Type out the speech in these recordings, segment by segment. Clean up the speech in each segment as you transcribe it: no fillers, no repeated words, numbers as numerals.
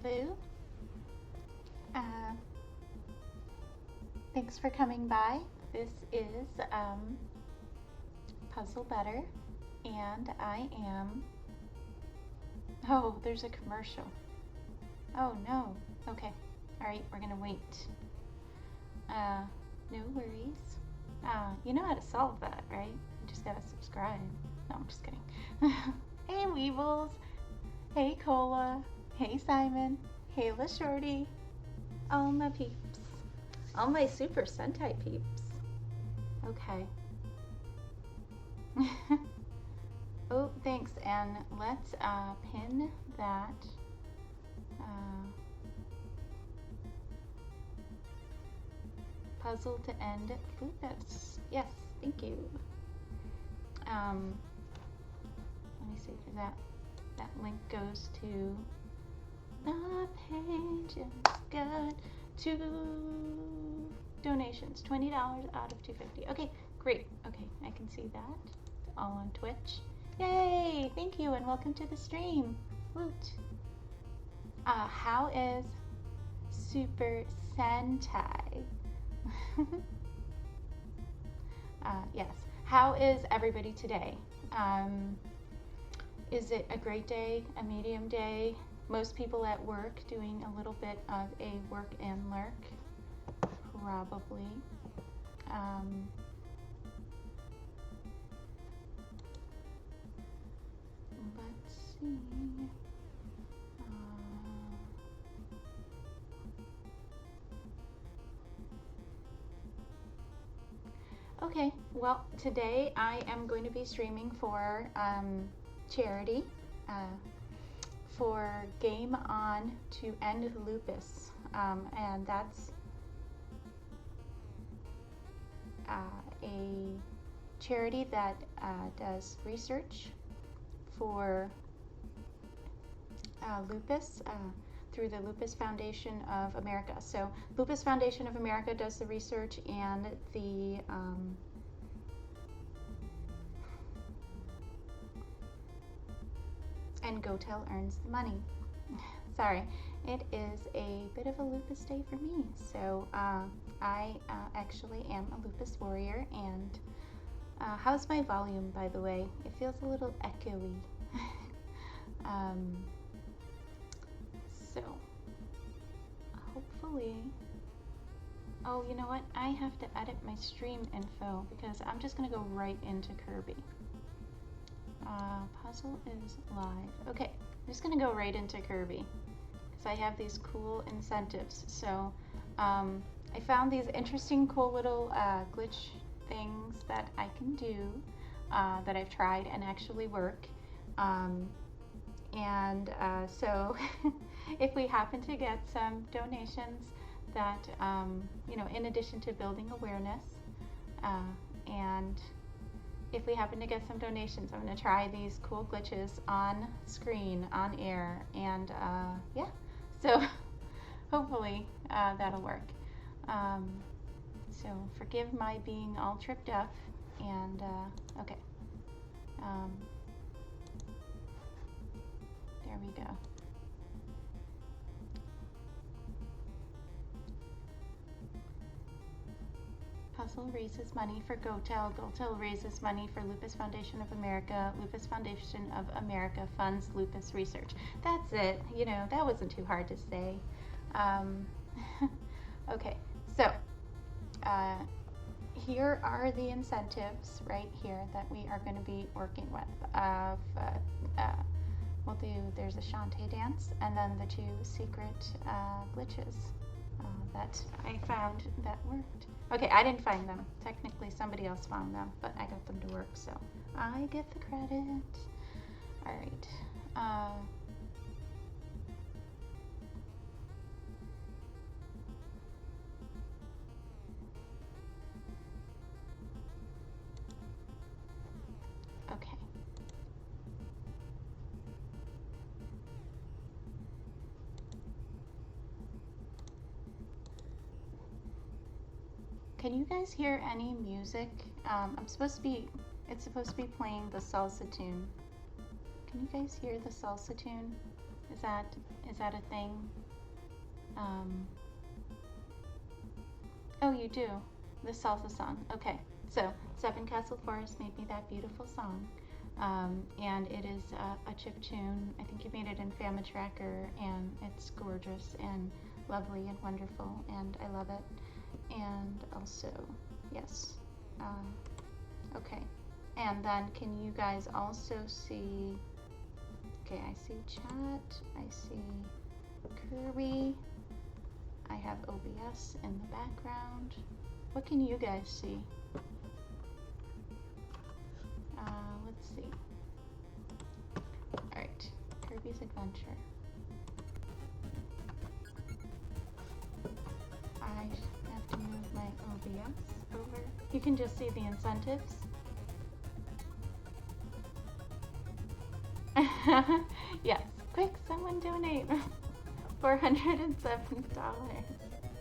Hello. Thanks for coming by. This is Puzzle Better, and I am... Oh, there's a commercial. Oh no. Okay. Alright, we're gonna wait. No worries. You know how to solve that, right? You just gotta subscribe. No, I'm just kidding. Hey Weebles. Hey Cola. Hey Simon. Hey La Shorty. All my peeps. All my Super Sentai peeps. Okay. Oh, thanks. And let's pin that. Puzzle to end Lupus. Yes, thank you. Let me see if that link goes to the page. It's got 2 donations, $20 out of 250. Okay, great. Okay, I can see that. It's all on Twitch. Yay! Thank you and welcome to the stream. Woot. How is Super Sentai? Yes. How is everybody today? Is it a great day, a medium day? Most people at work doing a little bit of a work and lurk, probably. Let's see. Okay, well, today I am going to be streaming for charity for Game On to End Lupus, and that's a charity that does research for lupus through the Lupus Foundation of America. So Lupus Foundation of America does the research, and the and GOTEL earns the money. Sorry, it is a bit of a lupus day for me. So I actually am a lupus warrior, and how's my volume, by the way? It feels a little echoey. So hopefully, oh, you know what? I have to edit my stream info because I'm just gonna go right into Kirby. Puzzle is live. Okay, I'm just gonna go right into Kirby because I have these cool incentives. So I found these interesting, cool little glitch things that I can do that I've tried and actually work. So if we happen to get some donations that, you know, in addition to building awareness, and if we happen to get some donations, I'm going to try these cool glitches on screen, on air, and yeah, so hopefully that'll work. So forgive my being all tripped up, and okay. There we go. Puzzle raises money for GOTEL. GOTEL raises money for Lupus Foundation of America. Lupus Foundation of America funds lupus research. That's it. You know, that wasn't too hard to say. Okay, so here are the incentives right here that we are going to be working with. We'll do, there's a Shantae dance, and then the 2 secret glitches that I found that worked. Okay, I didn't find them. Technically, somebody else found them, but I got them to work, so I get the credit. All right. Okay. Can you guys hear any music? It's supposed to be playing the salsa tune. Can you guys hear the salsa tune? Is that a thing? Oh, you do. The salsa song. Okay. So Seven Castle Forest made me that beautiful song. And it is a chip tune. I think you made it in Family Tracker, and it's gorgeous and lovely and wonderful, and I love it. And also, yes. Okay. And then can you guys also see, okay, I see chat, I see Kirby, I have OBS in the background. What can you guys see? Let's see. Alright, Kirby's Adventure. I have to move my OBS over. You can just see the incentives. Yes, quick, someone donate. $407.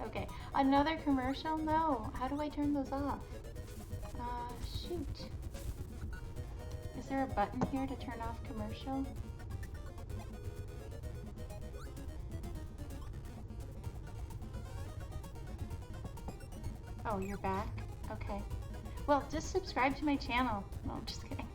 Okay, another commercial? No, how do I turn those off? Shoot. Is there a button here to turn off commercial? Oh, you're back? Okay. Well, just subscribe to my channel. No, I'm just kidding.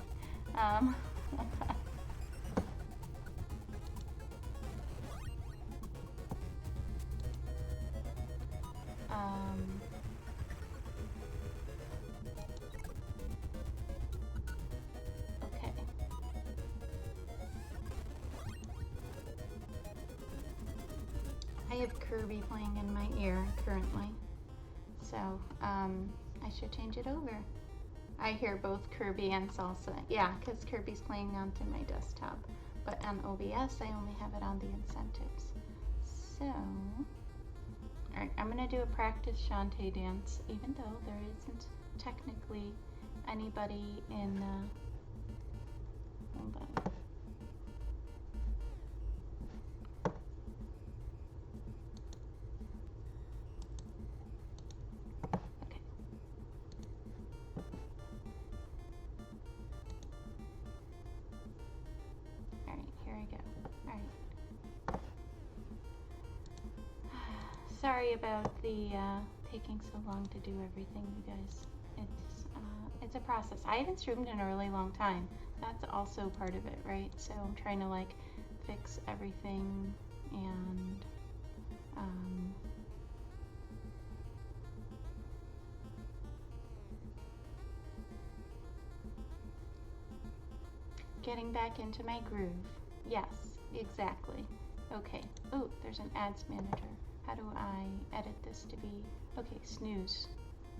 Okay. I have Kirby playing in my ear currently, so I should change it over. I hear both Kirby and salsa. Yeah, because Kirby's playing onto my desktop, but on OBS I only have it on the incentives. So, alright, I'm gonna do a practice Shantae dance, even though there isn't technically anybody in. Hold on. Sorry about the taking so long to do everything, you guys. It's a process. I haven't streamed in a really long time. That's also part of it, right? So I'm trying to like fix everything and getting back into my groove. Yes, exactly. Okay. Oh, there's an ads manager. How do I edit this to be, okay, snooze.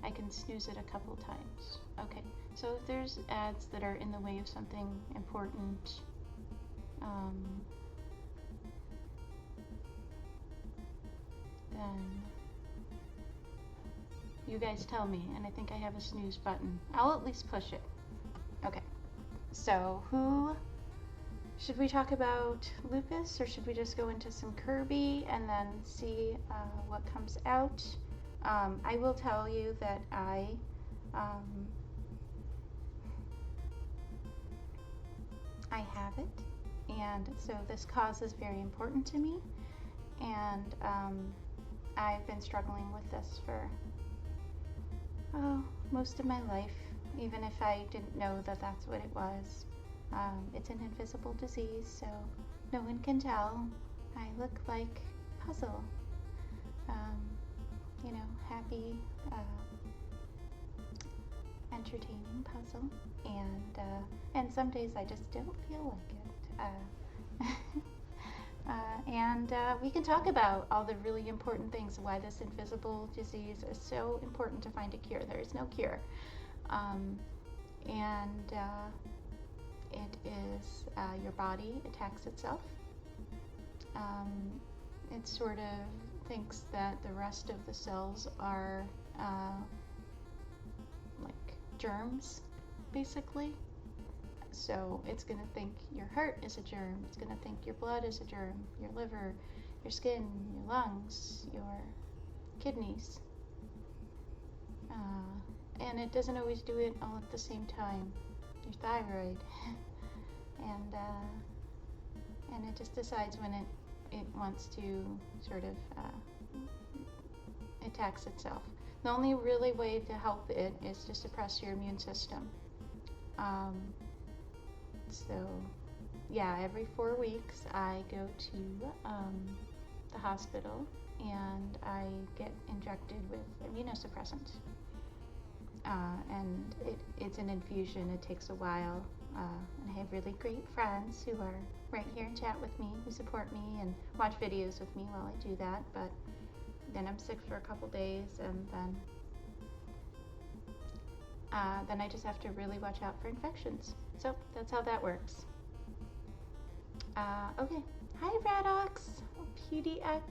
I can snooze it a couple times. Okay, so if there's ads that are in the way of something important, then you guys tell me, and I think I have a snooze button. I'll at least push it. Okay, so should we talk about Lupus, or should we just go into some Kirby and then see what comes out? I will tell you that I have it, and so this cause is very important to me, and I've been struggling with this for most of my life, even if I didn't know that that's what it was. It's an invisible disease, so no one can tell. I look like Puzzle. You know, happy, entertaining Puzzle, and some days I just don't feel like it. And we can talk about all the really important things, why this invisible disease is so important to find a cure. There is no cure. It is your body attacks itself. It sort of thinks that the rest of the cells are like germs, basically. So it's going to think your heart is a germ, it's going to think your blood is a germ, your liver, your skin, your lungs, your kidneys. And it doesn't always do it all at the same time. Your thyroid. And it just decides when it wants to sort of attacks itself. The only really way to help it is to suppress your immune system. So yeah, every 4 weeks I go to the hospital and I get injected with immunosuppressant. And it's an infusion. It takes a while. And I have really great friends who are right here and chat with me, who support me and watch videos with me while I do that. But then I'm sick for a couple days, and then I just have to really watch out for infections. So that's how that works. Okay. Hi, Radox. PDX.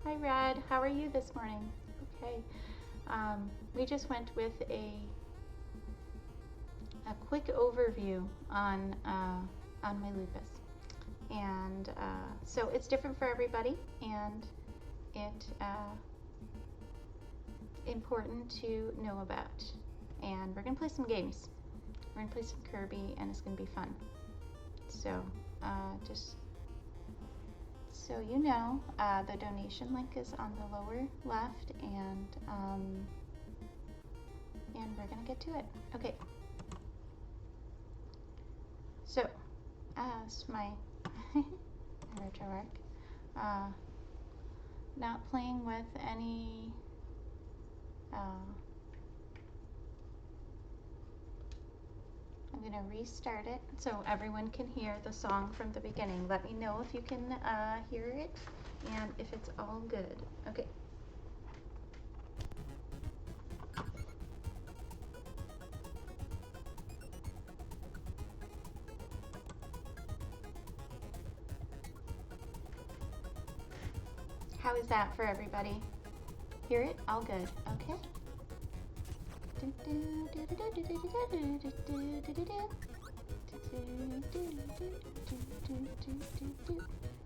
Hi, Rad. How are you this morning? Okay. We just went with a quick overview on my lupus, and so it's different for everybody, and it important to know about. And we're gonna play some games. We're gonna play some Kirby, and it's gonna be fun. So just so you know, the donation link is on the lower left, and we're gonna get to it. Okay. So, as my RetroArch, not playing with any I'm gonna restart it so everyone can hear the song from the beginning. Let me know if you can hear it and if it's all good. Okay. How is that for everybody? Hear it? All good. Okay.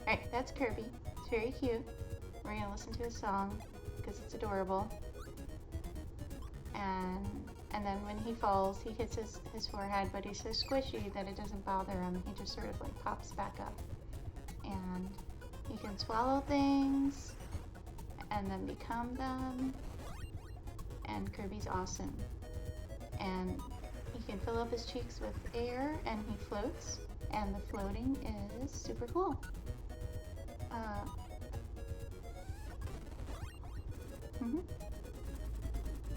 Alright, that's Kirby. It's very cute. We're gonna listen to his song because it's adorable. And then when he falls, he hits his forehead, but he's so squishy that it doesn't bother him. He just sort of like pops back up. And he can swallow things and then become them. And Kirby's awesome. And he can fill up his cheeks with air and he floats. And the floating is super cool.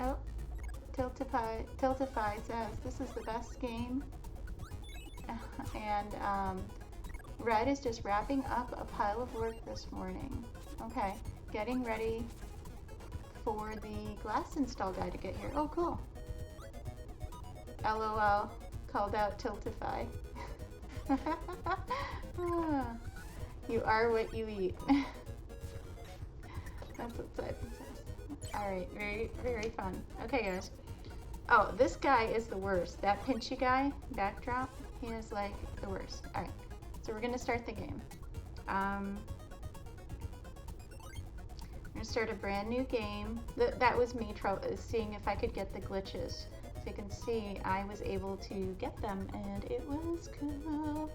Oh, Tiltify says this is the best game. And Red is just wrapping up a pile of work this morning. Okay, getting ready for the glass install guy to get here. Oh, cool. LOL, called out Tiltify. You are what you eat. That's what Simon says. Alright, very, very fun. Okay, guys. Oh, this guy is the worst. That pinchy guy, backdrop, he is like the worst. Alright, so we're gonna start the game. We're gonna start a brand new game. That was me seeing if I could get the glitches. So you can see I was able to get them and it was cool.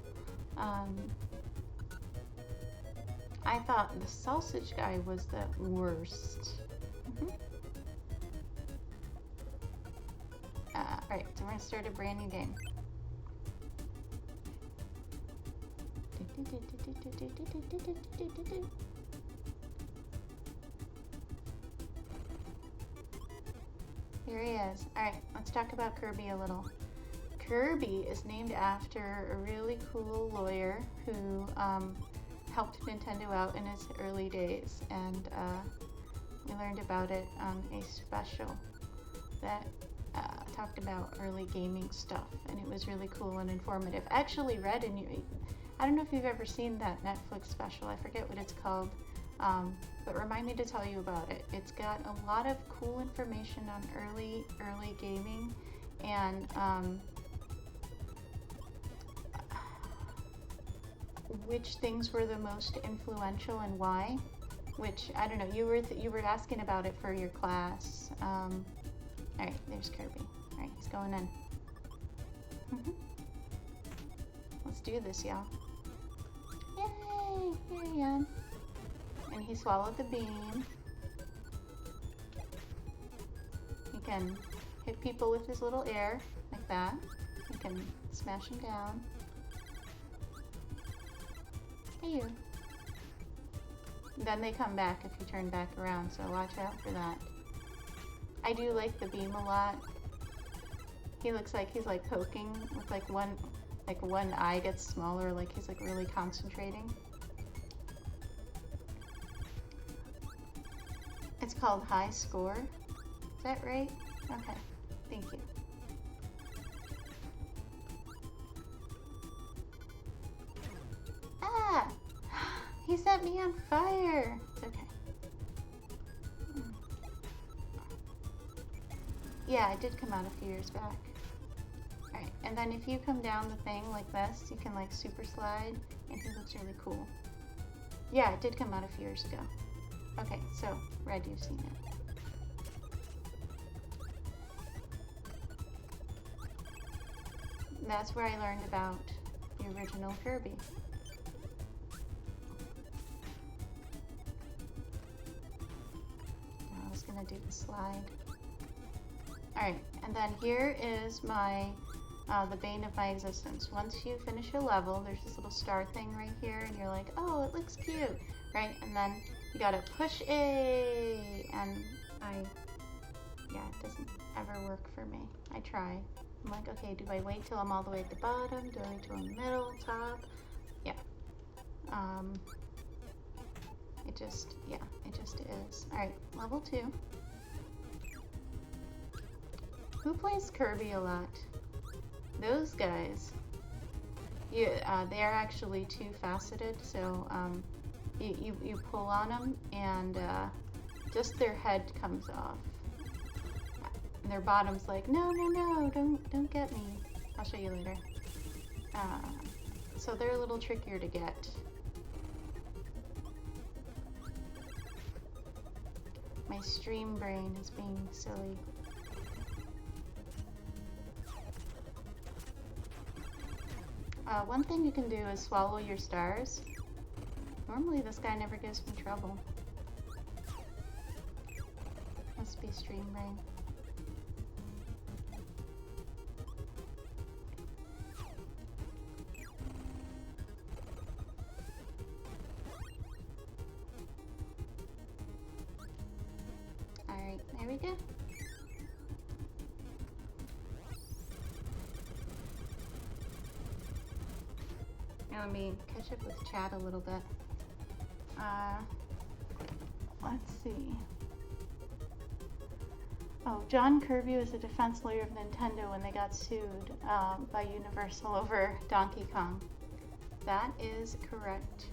I thought the sausage guy was the worst. Alright, so we're gonna start a brand new game. Here he is. Alright, let's talk about Kirby a little. Kirby is named after a really cool lawyer who helped Nintendo out in its early days, and we learned about it on a special that talked about early gaming stuff, and it was really cool and informative. I actually read I don't know if you've ever seen that Netflix special, I forget what it's called, but remind me to tell you about it. It's got a lot of cool information on early gaming, and which things were the most influential and why. Which, I don't know, you were asking about it for your class. Alright, there's Kirby. Alright, he's going in. Let's do this, y'all. Yay! swallow the beam. He can hit people with his little air, like that. You can smash them down. Hey you. Then they come back if you turn back around, so watch out for that. I do like the beam a lot. He looks like he's like poking with like one eye gets smaller, like he's like really concentrating. It's called High Score. Is that right? Okay, thank you. Ah! He set me on fire! It's okay. Yeah, it did come out a few years back. Alright, and then if you come down the thing like this, you can like super slide, and he looks really cool. Yeah, it did come out a few years ago. Okay, so, Red, you've seen it. That's where I learned about the original Kirby. I was gonna do the slide. Alright, and then here is my, the bane of my existence. Once you finish a level, there's this little star thing right here, and you're like, oh, it looks cute, right? And then you gotta push A, and yeah, it doesn't ever work for me. I try. I'm like, okay, do I wait till I'm all the way at the bottom? Do I wait till I'm in the middle, top? Yeah. It just is. Alright, level 2. Who plays Kirby a lot? Those guys. They are actually two-faceted, so you pull on them and just their head comes off. And their bottom's like, no, don't get me. I'll show you later. So they're a little trickier to get. My stream brain is being silly. One thing you can do is swallow your stars. Normally this guy never gives me trouble. Must be stream brain. Alright, there we go. Now let me catch up with chat a little bit. Let's see. Oh, John Kirby was a defense lawyer of Nintendo when they got sued by Universal over Donkey Kong. That is correct.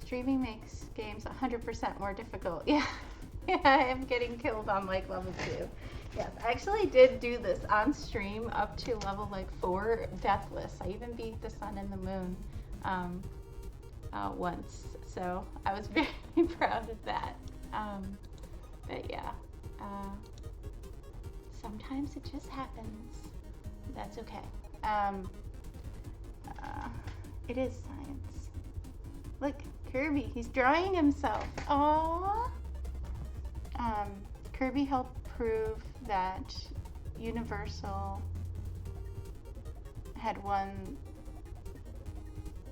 Streaming makes games 100% more difficult. Yeah, yeah, I am getting killed on like level 2. Yes, I actually did do this on stream up to level like 4 deathless. I even beat the sun and the moon once, so I was very proud of that. But yeah, sometimes it just happens. That's okay. It is science. Look, Kirby, he's drawing himself. Aww. Kirby helped prove that Universal had won,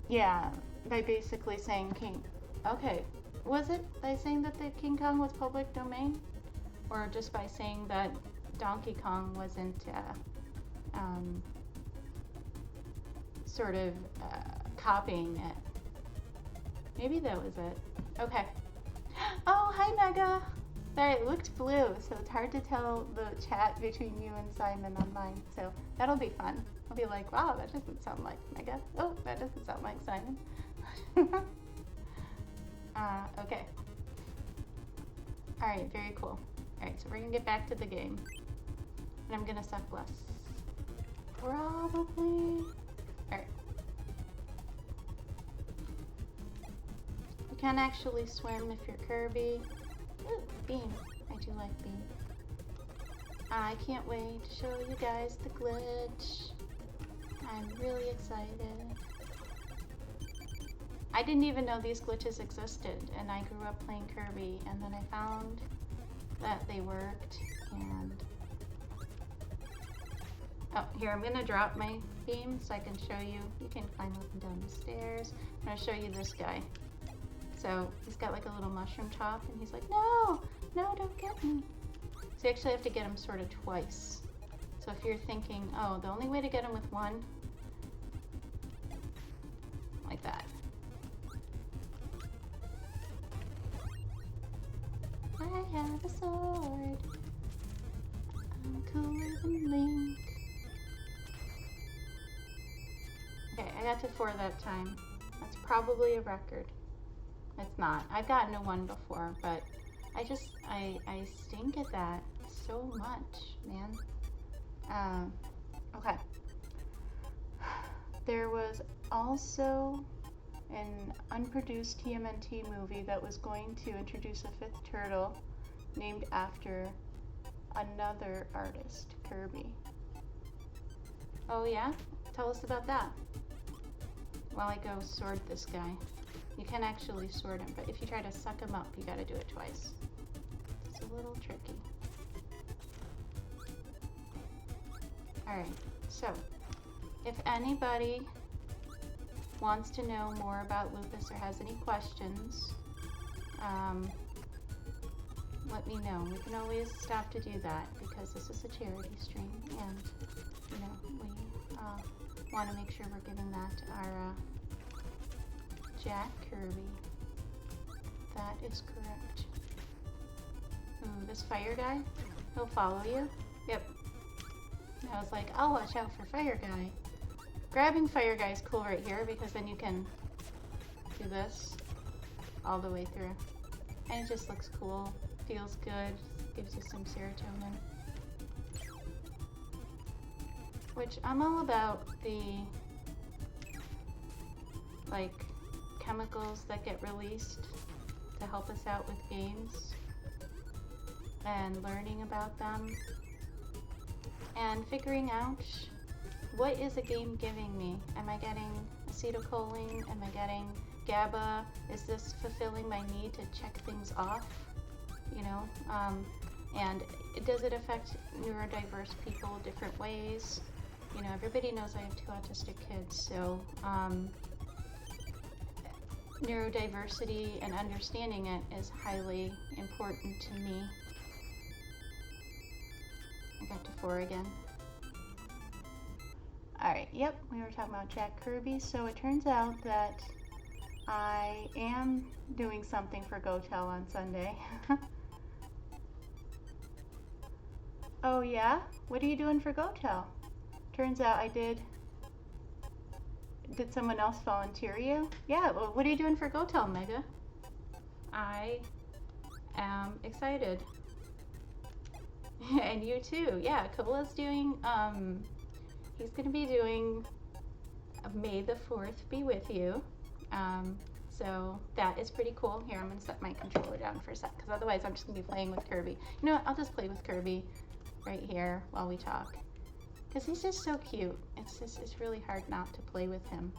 yeah, by basically saying was it by saying that the King Kong was public domain? Or just by saying that Donkey Kong wasn't sort of copying it? Maybe that was it. Okay. Oh, hi Mega! Sorry, it looked blue, so it's hard to tell the chat between you and Simon on mine. So that'll be fun. I'll be like, wow, that doesn't sound like Mega. Oh, that doesn't sound like Simon. Okay. Alright, very cool. Alright, so we're gonna get back to the game. And I'm gonna suck less. Probably. Alright. You can actually swim if you're Kirby. Ooh, beam. I do like beam. I can't wait to show you guys the glitch. I'm really excited. I didn't even know these glitches existed, and I grew up playing Kirby, and then I found that they worked, and... Oh, here, I'm gonna drop my beam so I can show you. You can climb up and down the stairs. I'm gonna show you this guy. So, he's got like a little mushroom top, and he's like, no, no, don't get me. So you actually have to get him sort of twice. So if you're thinking, oh, the only way to get him with one, like that. I have a sword. I'm cooler than Link. Okay, I got to 4 that time. That's probably a record. It's not. I've gotten to 1 before, but I stink at that so much, man. Okay. There was also an unproduced TMNT movie that was going to introduce a 5th turtle named after another artist, Kirby. Oh yeah? Tell us about that. While I go sword this guy. You can actually sword him, but if you try to suck him up, you gotta do it twice. It's a little tricky. Alright, so if anybody wants to know more about Lupus or has any questions, let me know. We can always stop to do that because this is a charity stream, and you know, we want to make sure we're giving that to our Jack Kirby. That is correct. Ooh, this fire guy, he'll follow you. Yep. And I was like, I'll watch out for fire guy. Grabbing fire guy is cool right here because then you can do this all the way through. And it just looks cool, feels good, gives you some serotonin. Which I'm all about the like chemicals that get released to help us out with games and learning about them and figuring out what is a game giving me. Am I getting acetylcholine? Am I getting GABA? Is this fulfilling my need to check things off? You know, and does it affect neurodiverse people different ways? You know, everybody knows I have 2 autistic kids, so neurodiversity and understanding it is highly important to me. I got to 4 again. Alright, yep, we were talking about Jack Kirby, so it turns out that I am doing something for GOTEL on Sunday. Oh yeah? What are you doing for GOTEL? Turns out I did. Did someone else volunteer you? Yeah, well, what are you doing for GOTEL, Mega? I am excited. And you too. Yeah, Kabula's doing, he's gonna be doing May the 4th Be With You. So that is pretty cool. Here, I'm gonna set my controller down for a sec, because otherwise I'm just gonna be playing with Kirby. You know what, I'll just play with Kirby right here while we talk. Because he's just so cute. It's really hard not to play with him.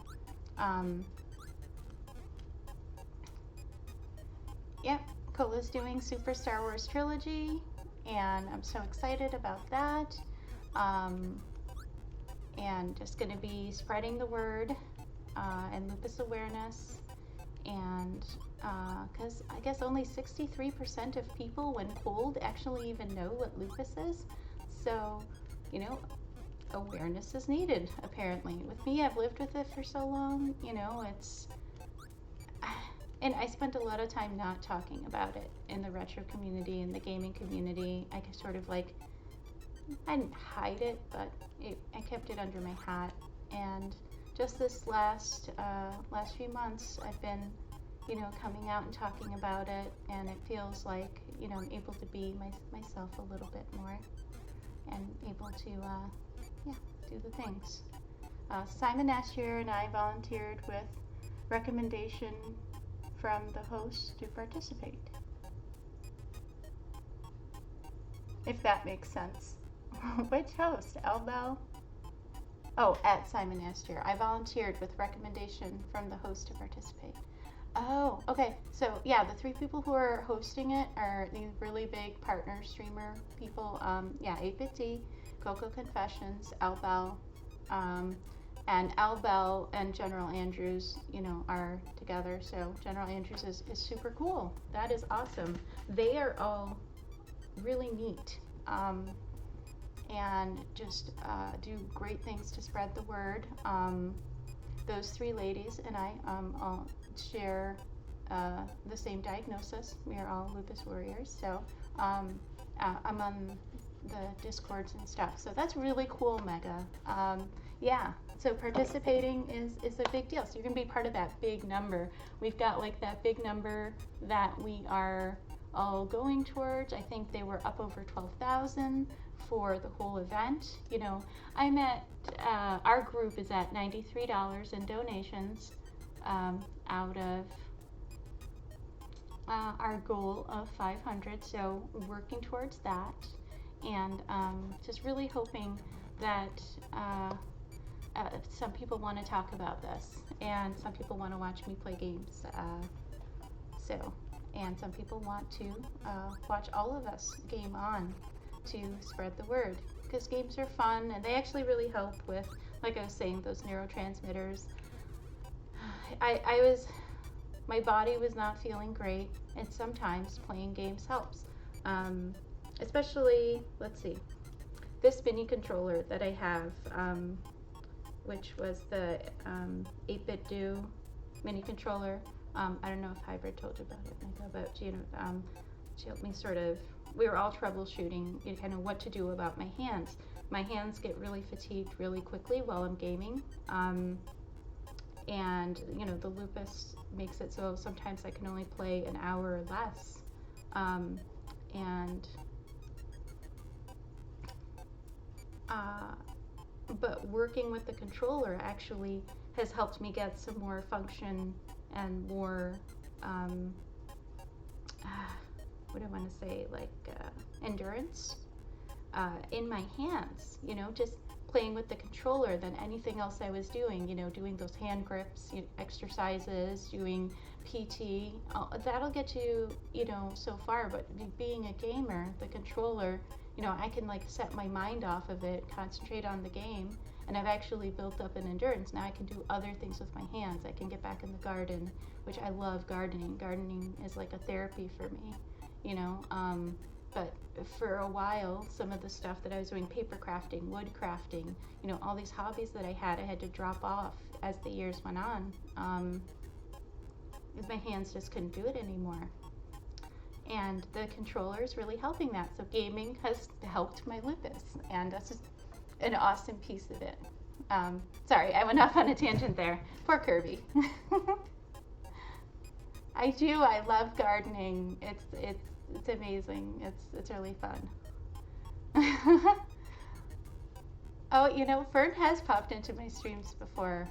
Yep, Cola's doing Super Star Wars Trilogy, and I'm so excited about that. And just gonna be spreading the word and lupus awareness, and because I guess only 63% of people when polled actually even know what lupus is. So, you know, awareness is needed, apparently. With me, I've lived with it for so long, you know, it's... And I spent a lot of time not talking about it in the retro community, in the gaming community. I sort of like, I didn't hide it, but I kept it under my hat. And just this last few months, I've been, you know, coming out and talking about it, and it feels like, you know, I'm able to be myself a little bit more, and able to, yeah, do the things. Simon Asher and I volunteered with recommendation from the host to participate. If that makes sense. Which host? Elbow? Oh, at Simon Astier. I volunteered with recommendation from the host to participate. Oh, okay. So yeah, the three people who are hosting it are these really big partner streamer people. Yeah, 8BitD, Coco Confessions, Al Bell, and Al Bell and General Andrews, you know, are together. So General Andrews is super cool. That is awesome. They are all really neat. And just do great things to spread the word. Those three ladies and I all share the same diagnosis. We are all lupus warriors, so I'm on the discords and stuff. So that's really cool, Mega. Yeah, so participating is a big deal. So you're gonna be part of that big number. We've got like that big number that we are all going towards. I think they were up over 12,000 for the whole event. You know, I'm at, our group is at $93 in donations out of our goal of 500, so working towards that, and just really hoping that some people want to talk about this, and some people want to watch me play games, and some people want to watch all of us game on to spread the word, because games are fun and they actually really help with, like I was saying, those neurotransmitters. My body was not feeling great, and sometimes playing games helps. Especially, let's see, this mini controller that I have, which was the 8-bit do mini controller. I don't know if Hybrid told you about it, Micah, but you know, she helped me sort of, we were all troubleshooting, you know, kind of what to do about my hands. My hands get really fatigued really quickly while I'm gaming. And you know, the lupus makes it so sometimes I can only play an hour or less. But working with the controller actually has helped me get some more function and more, what do I want to say, like endurance in my hands, you know, just playing with the controller than anything else I was doing, you know, doing those hand grips, exercises, doing PT, that'll get you know, so far, but being a gamer, the controller, you know, I can like set my mind off of it, concentrate on the game, and I've actually built up an endurance. Now I can do other things with my hands. I can get back in the garden, which I love gardening. Gardening is like a therapy for me, you know, but for a while, some of the stuff that I was doing, paper crafting, wood crafting, you know, all these hobbies that I had to drop off as the years went on, because my hands just couldn't do it anymore. And the controller is really helping that. So gaming has helped my lupus, and that's just an awesome piece of it. Sorry, I went off on a tangent there. Poor Kirby. I do. I love gardening. It's amazing. It's really fun. Oh, you know, Fern has popped into my streams before.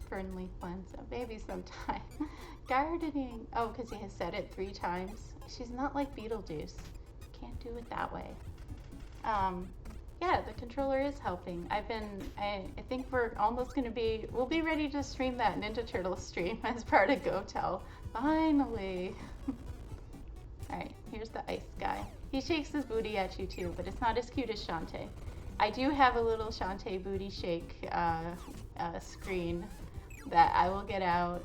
Fern Leaf one, so maybe sometime. Gardening. Oh, because he has said it 3 times. She's not like Beetlejuice. Can't do it that way. Yeah, the controller is helping. I think we're almost going to be, we'll be ready to stream that Ninja Turtle stream as part of GOTEL. Finally. Alright, here's the ice guy. He shakes his booty at you too, but it's not as cute as Shantae. I do have a little Shantae booty shake screen that I will get out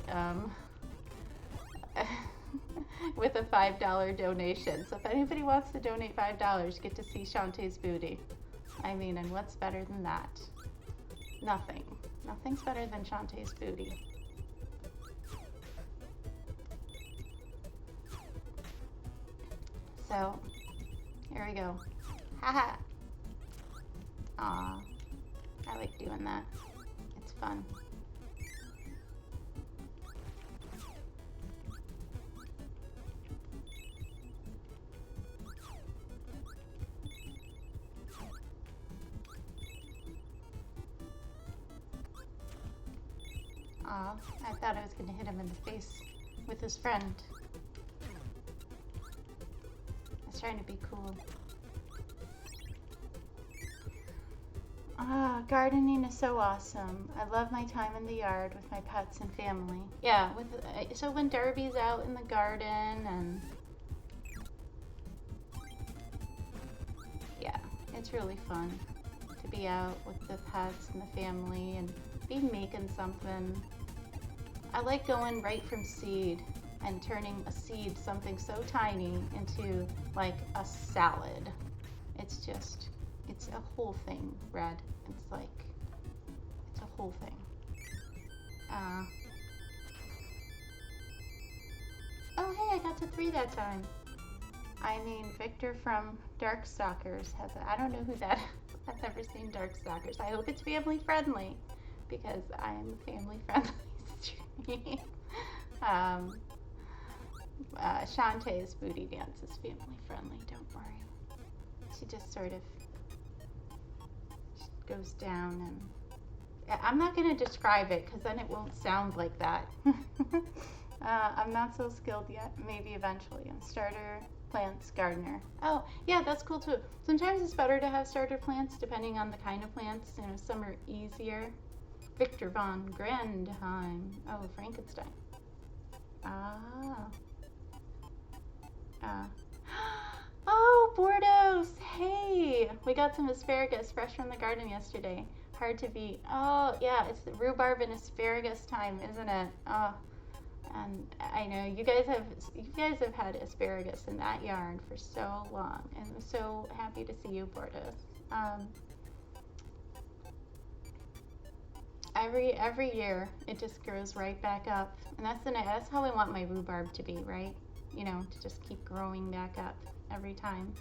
with a $5 donation. So if anybody wants to donate $5, get to see Shantae's booty. I mean, and what's better than that? Nothing. Nothing's better than Shantae's booty. So, here we go. Haha. Aw. I like doing that. It's fun. Aw, I thought I was going to hit him in the face with his friend. I was trying to be cool. Gardening is so awesome. I love my time in the yard with my pets and family. Yeah, so when Darby's out in the garden and yeah, it's really fun to be out with the pets and the family and be making something. I like going right from seed and turning a seed, something so tiny, into like a salad. It's a whole thing, Red. It's a whole thing. Oh hey, I got to 3 that time. I mean, Victor from Darkstalkers has I don't know who that is. I've never seen Darkstalkers. I hope it's family friendly because I am a family friendly stream. Shantae's booty dance is family friendly, don't worry. She just sort of goes down and I'm not going to describe it because then it won't sound like that. I'm not so skilled yet. Maybe eventually. I'm starter plants gardener. Oh, yeah, that's cool too. Sometimes it's better to have starter plants depending on the kind of plants. You know, some are easier. Victor von Grandheim. Oh, Frankenstein. Oh, Bordeaux! Hey! We got some asparagus fresh from the garden yesterday. Hard to beat. Oh, yeah, it's the rhubarb and asparagus time, isn't it? Oh, and I know you guys have had asparagus in that yard for so long, and I'm so happy to see you, Bordeaux. Every year it just grows right back up, and that's how I want my rhubarb to be, right? You know, to just keep growing back up every time.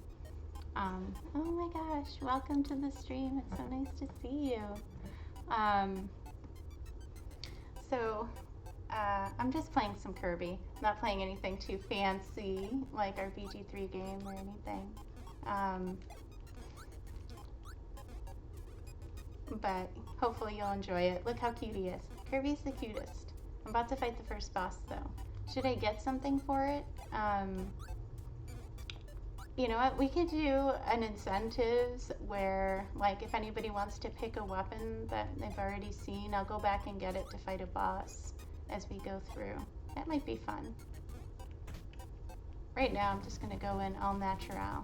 Oh my gosh, welcome to the stream. It's so nice to see you. I'm just playing some Kirby. I'm not playing anything too fancy like our BG3 game or anything. But hopefully you'll enjoy it. Look how cute he is. Kirby's the cutest. I'm about to fight the first boss though. Should I get something for it? You know what? We could do an incentives where, like, if anybody wants to pick a weapon that they've already seen, I'll go back and get it to fight a boss as we go through. That might be fun. Right now, I'm just gonna go in all natural.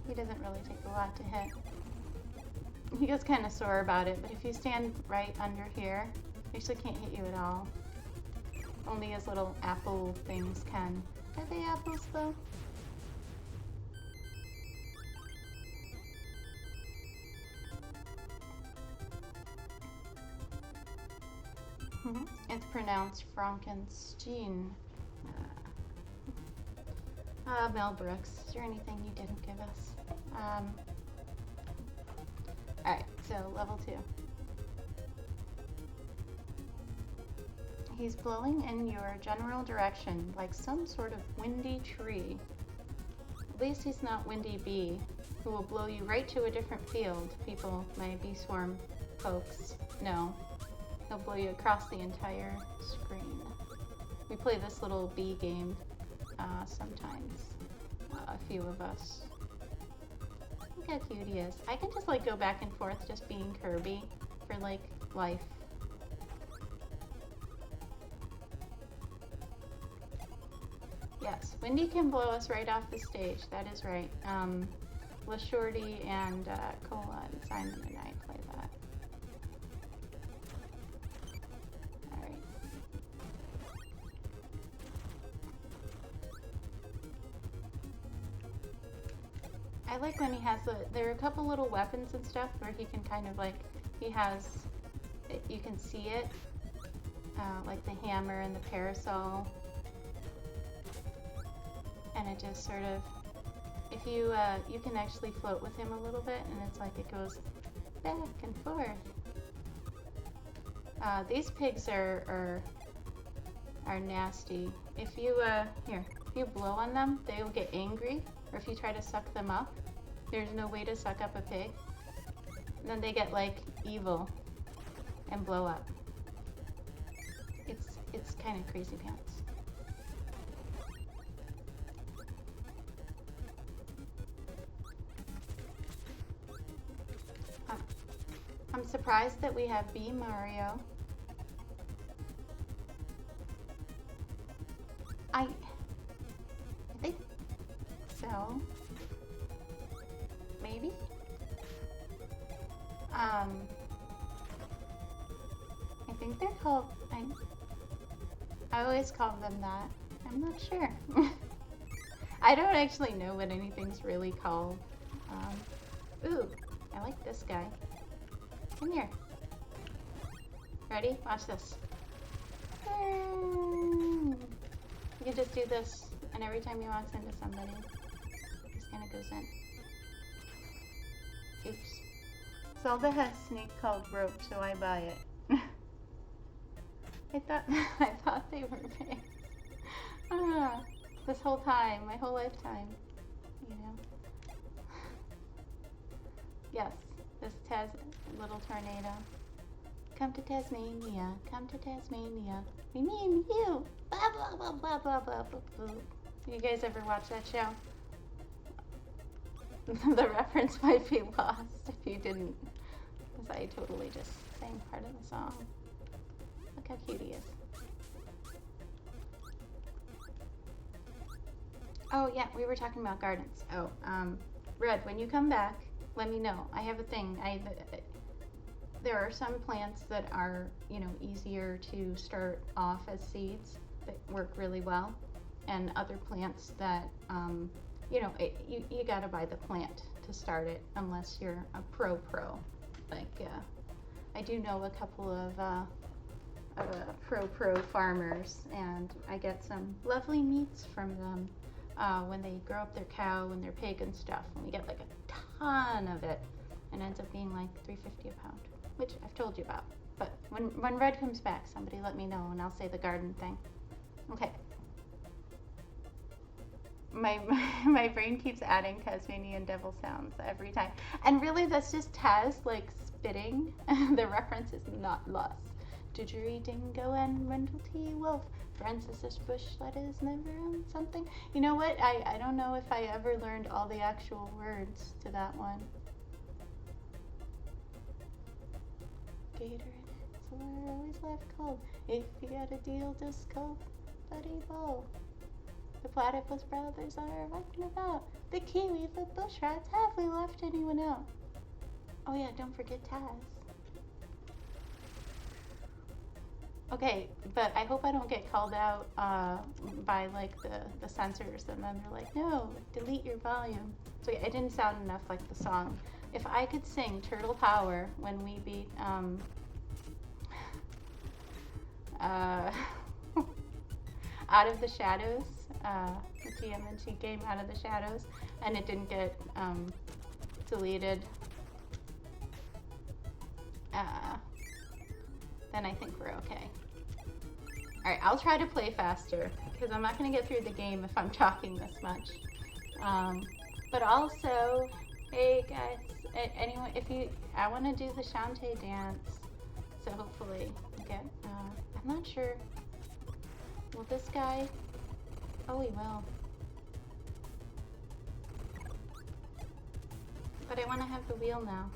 He doesn't really take a lot to hit. He gets kind of sore about it, but if you stand right under here, he actually can't hit you at all. Only his little apple things can. Are they apples though? It's pronounced Frankenstein. Mel Brooks, is there anything you didn't give us? Alright, so level 2. He's blowing in your general direction like some sort of windy tree. At least he's not Windy Bee, who will blow you right to a different field. People, my bee swarm folks, know. He'll blow you across the entire screen. We play this little bee game sometimes, a few of us. Look how cute he is. I can just like go back and forth just being Kirby for like life. Yes, Windy can blow us right off the stage, that is right. LaShorty and Cola and Simon and I play that. Alright. I like when he has there are a couple little weapons and stuff where he can kind of like, he has, you can see it, like the hammer and the parasol. And it just sort of, if you, you can actually float with him a little bit, and it's like it goes back and forth. These pigs are nasty. If you, here, if you blow on them, they'll get angry, or if you try to suck them up, there's no way to suck up a pig. And then they get like evil and blow up. It's kind of crazy pants. I'm surprised that we have B Mario. I think so. Maybe? I think they're called, I always call them that. I'm not sure. I don't actually know what anything's really called. Ooh, I like this guy. Come here. Ready? Watch this. You can just do this, and every time he walks into somebody, he just kind of goes in. Oops. Zelda has Snake called rope, so I buy it. I thought they were big. This whole time, my whole lifetime, you know. Yes, this little tornado. Come to Tasmania, come to Tasmania. We mean you. Blah blah blah blah blah blah blah. You guys ever watch that show? The reference might be lost if you didn't, because I totally just sang part of the song. Look how cute he is. Oh yeah, we were talking about gardens. Oh, Red, when you come back, let me know. I have a thing. There are some plants that are, you know, easier to start off as seeds that work really well, and other plants that, you know, you gotta buy the plant to start it unless you're a pro. Like, I do know a couple of pro farmers, and I get some lovely meats from them when they grow up their cow and their pig and stuff, and we get like a ton of it, and it ends up being like $3.50 a pound, which I've told you about. But when Red comes back, somebody let me know, and I'll say the garden thing. Okay. My brain keeps adding Tasmanian devil sounds every time, and really that's just Taz like spitting. The reference is not lost. Didgeridoo and Rendell T. Wolf. Francis Bush, that is never something. You know what? I don't know if I ever learned all the actual words to that one. Gator in it, so I always left cold. If you got a deal, just call Buddy Bowl. The platypus brothers are rocking about. The kiwi, the bush rats. Have we left anyone out? Oh yeah, don't forget Taz. Okay, but I hope I don't get called out by like the censors, and then they're like, no, delete your volume. So yeah, it didn't sound enough like the song. If I could sing Turtle Power when we beat Out of the Shadows, the TMNT game Out of the Shadows, and it didn't get deleted, then I think we're okay. Alright, I'll try to play faster, because I'm not going to get through the game if I'm talking this much. But also, hey guys, anyone, I want to do the Shantae dance, so hopefully get, I'm not sure, will this guy, oh he will. But I want to have the wheel now.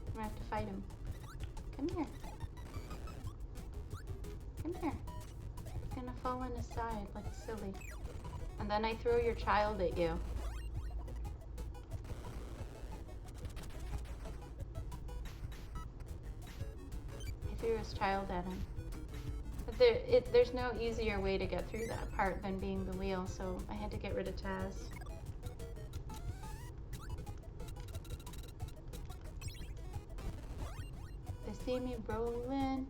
I'm going to have to fight him. Come here. Come here. You're gonna fall on his side like silly. And then I throw your child at you. I threw his child at him. But there's no easier way to get through that part than being the wheel, so I had to get rid of Taz. They see me rolling.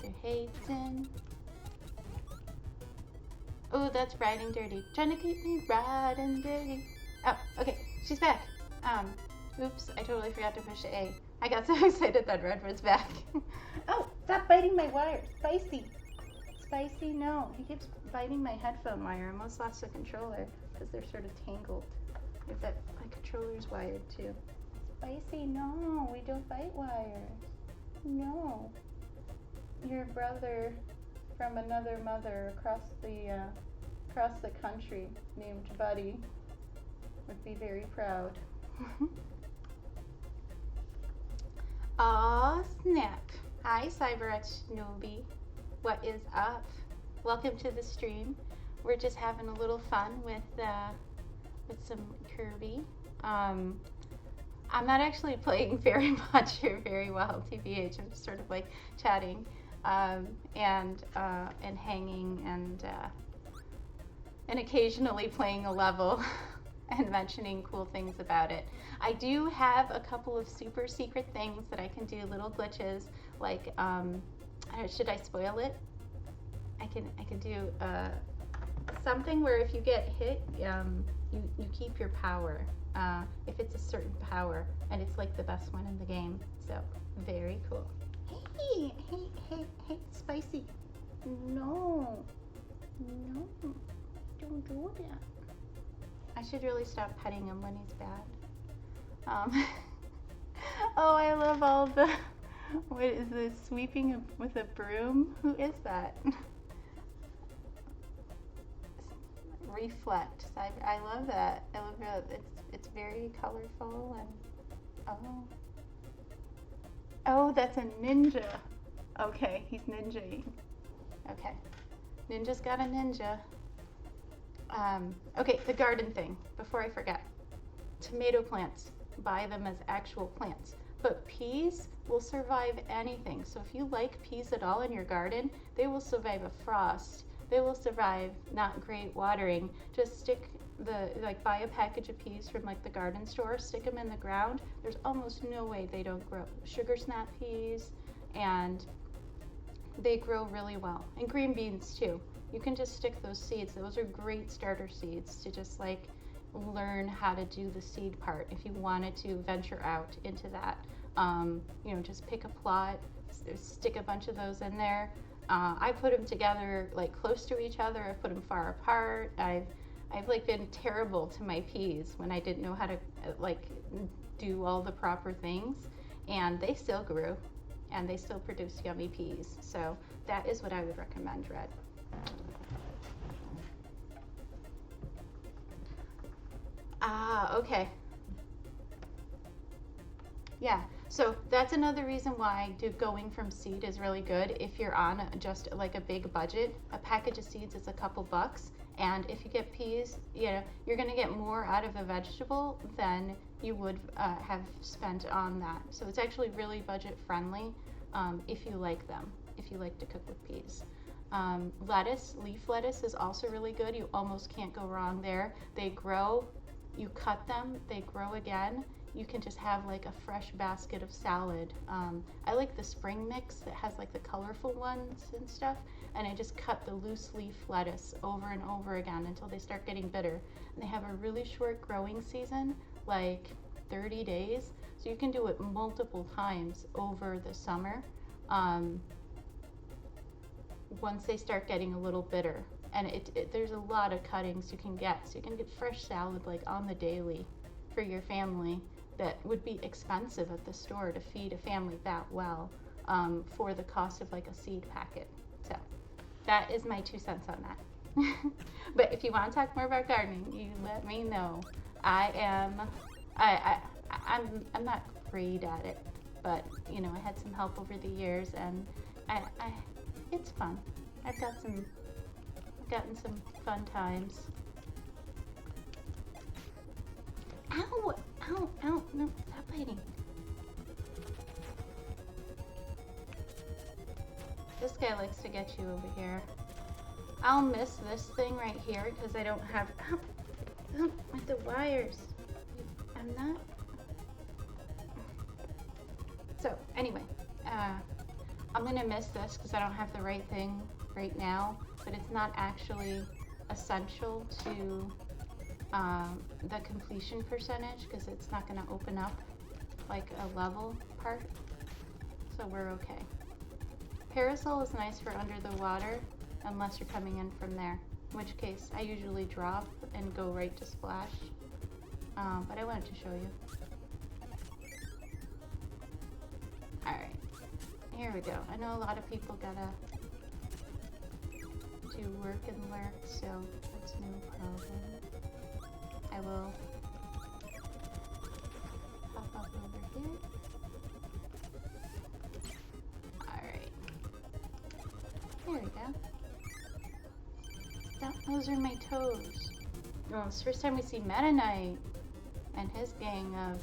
They're hating. Oh, that's riding dirty. Trying to keep me riding dirty. Oh, okay, she's back. Oops, I totally forgot to push A. I got so excited that Redwood's back. Oh, stop biting my wire. Spicy. Spicy, no. He keeps biting my headphone wire. I almost lost the controller because they're sort of tangled. My controller's wired too. Spicy, no, we don't bite wires. No. Your brother from another mother across the country named Buddy would be very proud. Aw, snap. Hi, CyberX Shinobi. What is up? Welcome to the stream. We're just having a little fun with some Kirby. I'm not actually playing very much or very well, TBH. I'm just sort of like chatting and hanging and occasionally playing a level and mentioning cool things about it. I do have a couple of super secret things that I can do, little glitches, like, should I spoil it? I can do something where if you get hit, you keep your power, if it's a certain power, and it's like the best one in the game, so very cool. Hey, Spicy. No, don't do that. I should really stop petting him when he's bad. Oh, I love all the, what is this, sweeping with a broom? Who is that? Reflect. I love that. I love that. It's very colorful and, oh, that's a ninja. Okay, he's ninja-ing. Okay, ninja's got a ninja. Okay, the garden thing, before I forget. Tomato plants, buy them as actual plants. But peas will survive anything. So if you like peas at all in your garden, they will survive a frost. They will survive not great watering. Just buy a package of peas from like the garden store, stick them in the ground. There's almost no way they don't grow. Sugar snap peas, and they grow really well. And green beans too. You can just stick those seeds. Those are great starter seeds to just like learn how to do the seed part if you wanted to venture out into that. Just pick a plot, stick a bunch of those in there. I put them together like close to each other. I've put them far apart. I've like been terrible to my peas when I didn't know how to like do all the proper things, and they still grew and they still produce yummy peas. So that is what I would recommend, Red. Okay. Yeah, so that's another reason why going from seed is really good. If you're on just like a big budget, a package of seeds is a couple bucks, and if you get peas, you're gonna get more out of a vegetable than you would have spent on that. So it's actually really budget friendly if you like them, if you like to cook with peas. Lettuce, leaf lettuce is also really good. You almost can't go wrong there. They grow, you cut them, they grow again. You can just have like a fresh basket of salad. I like the spring mix that has like the colorful ones and stuff, and I just cut the loose leaf lettuce over and over again until they start getting bitter. And they have a really short growing season, like 30 days, so you can do it multiple times over the summer. Once they start getting a little bitter, and there's a lot of cuttings you can get, so you can get fresh salad like on the daily for your family that would be expensive at the store to feed a family that well for the cost of like a seed packet. So that is my 2 cents on that. But if you want to talk more about gardening, you let me know. I'm not great at it, but I had some help over the years, and it's fun. I've gotten some fun times. Ow! Ow! Ow! No, stop biting. This guy likes to get you over here. I'll miss this thing right here because I don't have... Ow! With the wires. I'm not... So, anyway. I'm going to miss this because I don't have the right thing right now. But it's not actually essential to... the completion percentage, because it's not going to open up like a level part, so we're okay. Parasol is nice for under the water unless you're coming in from there, in which case I usually drop and go right to splash, but I wanted to show you. Alright, here we go. I know a lot of people gotta do work and lurk, so that's no problem. I will pop up over here. Those are my toes. Oh, it's the first time we see Meta Knight and his gang of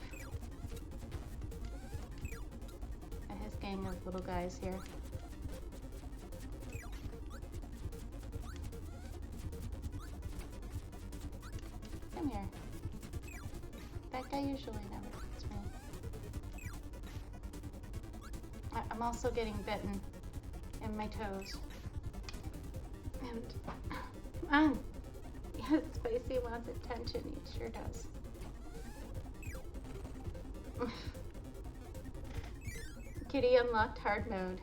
little guys here. Come here. That guy usually never hits me. I'm also getting bitten in my toes. And yeah, Spicy wants attention. He sure does. Kitty unlocked hard mode.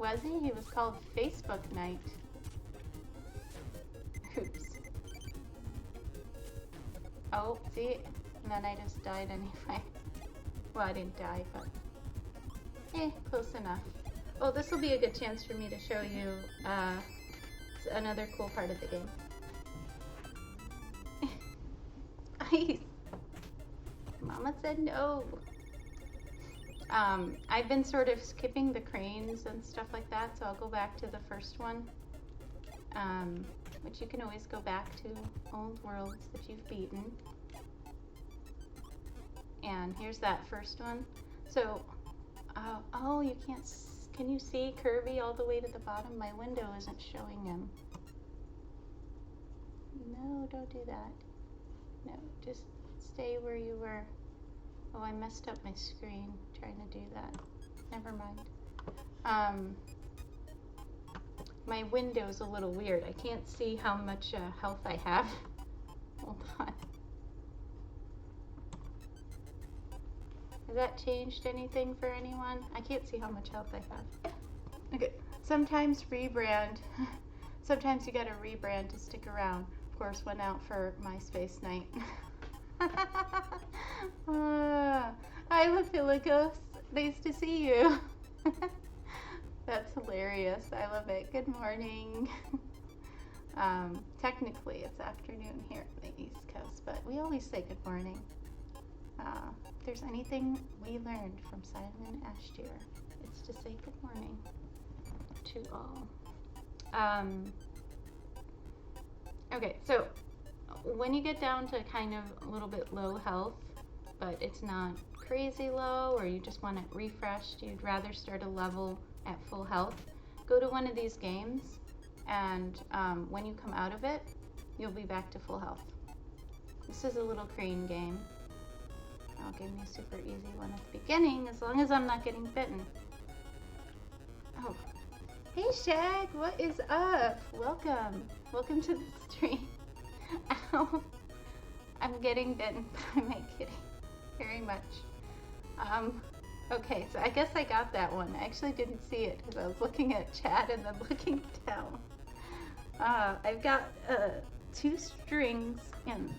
Was he? He was called Facebook Night. Oops. Oh, see? And then I just died anyway. Well, I didn't die, but... close enough. Oh, this will be a good chance for me to show you another cool part of the game. Ice! Mama said no! I've been sort of skipping the cranes and stuff like that, so I'll go back to the first one. Which you can always go back to old worlds that you've beaten. And here's that first one. So, oh, you can't, can you see Kirby all the way to the bottom? My window isn't showing him. No, don't do that. No, just stay where you were. Oh, I messed up my screen trying to do that. Never mind. My window's a little weird. I can't see how much health I have. Hold on. Has that changed anything for anyone? I can't see how much health I have. Okay, sometimes rebrand. Sometimes you gotta rebrand to stick around. Of course, went out for MySpace night. Hi, Lupus. Nice to see you. That's hilarious. I love it. Good morning. Technically, it's afternoon here on the East Coast, but we always say good morning. If there's anything we learned from Simon Ashtier, it's to say good morning to all. Okay, so when you get down to kind of a little bit low health, but it's not crazy low, or you just want it refreshed, you'd rather start a level at full health, go to one of these games, and when you come out of it, you'll be back to full health. This is a little crane game. I'll give me a super easy one at the beginning, as long as I'm not getting bitten. Oh, hey Shag, what is up? Welcome. Welcome to the stream. Ow. I'm getting bitten by my kitty. Very much. Okay, so I guess I got that one. I actually didn't see it because I was looking at chat and then looking down. I've got 2 strings and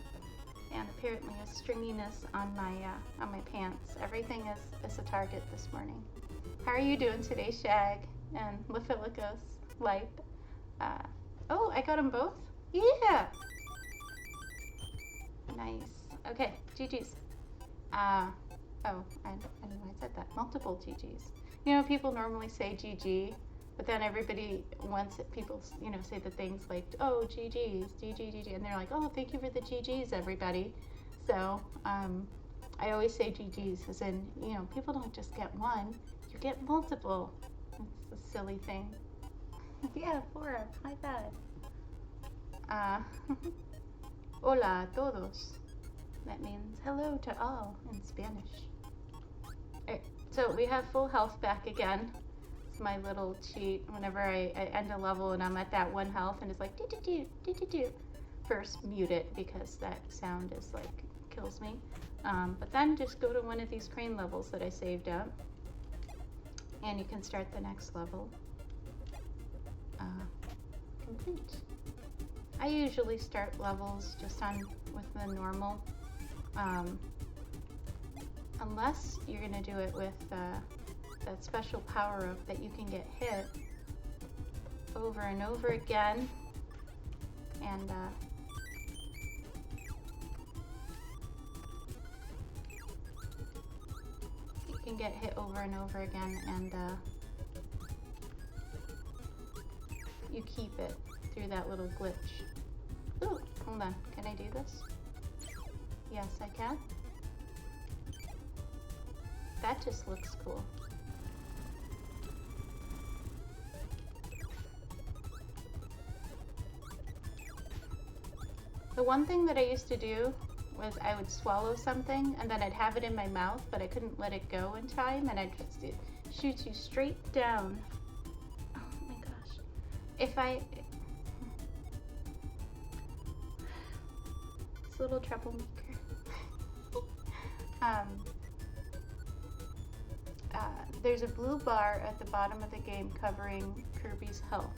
apparently a stringiness on my pants. Everything is a target this morning. How are you doing today, Shag and Lephilicos? Light. Oh, I got them both? Yeah! Nice. Okay, GG's. Oh, I don't know why I said that. Multiple GG's. You know, people normally say GG, but then everybody wants it, people, you know, say the things like, oh, GG's, GG, and they're like, oh, thank you for the GG's, everybody. So, I always say GG's, as in, you know, people don't just get one, you get multiple. It's a silly thing. Yeah, Flora, my bad. Hola a todos. That means hello to all in Spanish. Alright, so we have full health back again. It's my little cheat whenever I end a level and I'm at that 1 health and it's like do. First mute it because that sound is like kills me. But then just go to one of these crane levels that I saved up and you can start the next level. Complete. I usually start levels just with the normal. Unless you're gonna do it with that special power-up that you can get hit over and over again, and you can get hit over and over again, and keep it through that little glitch. Ooh, hold on. Can I do this? Yes, I can. That just looks cool. The one thing that I used to do was I would swallow something and then I'd have it in my mouth, but I couldn't let it go in time, and I'd just shoot you straight down. Oh my gosh. If I... This little troublemaker. There's a blue bar at the bottom of the game covering Kirby's health.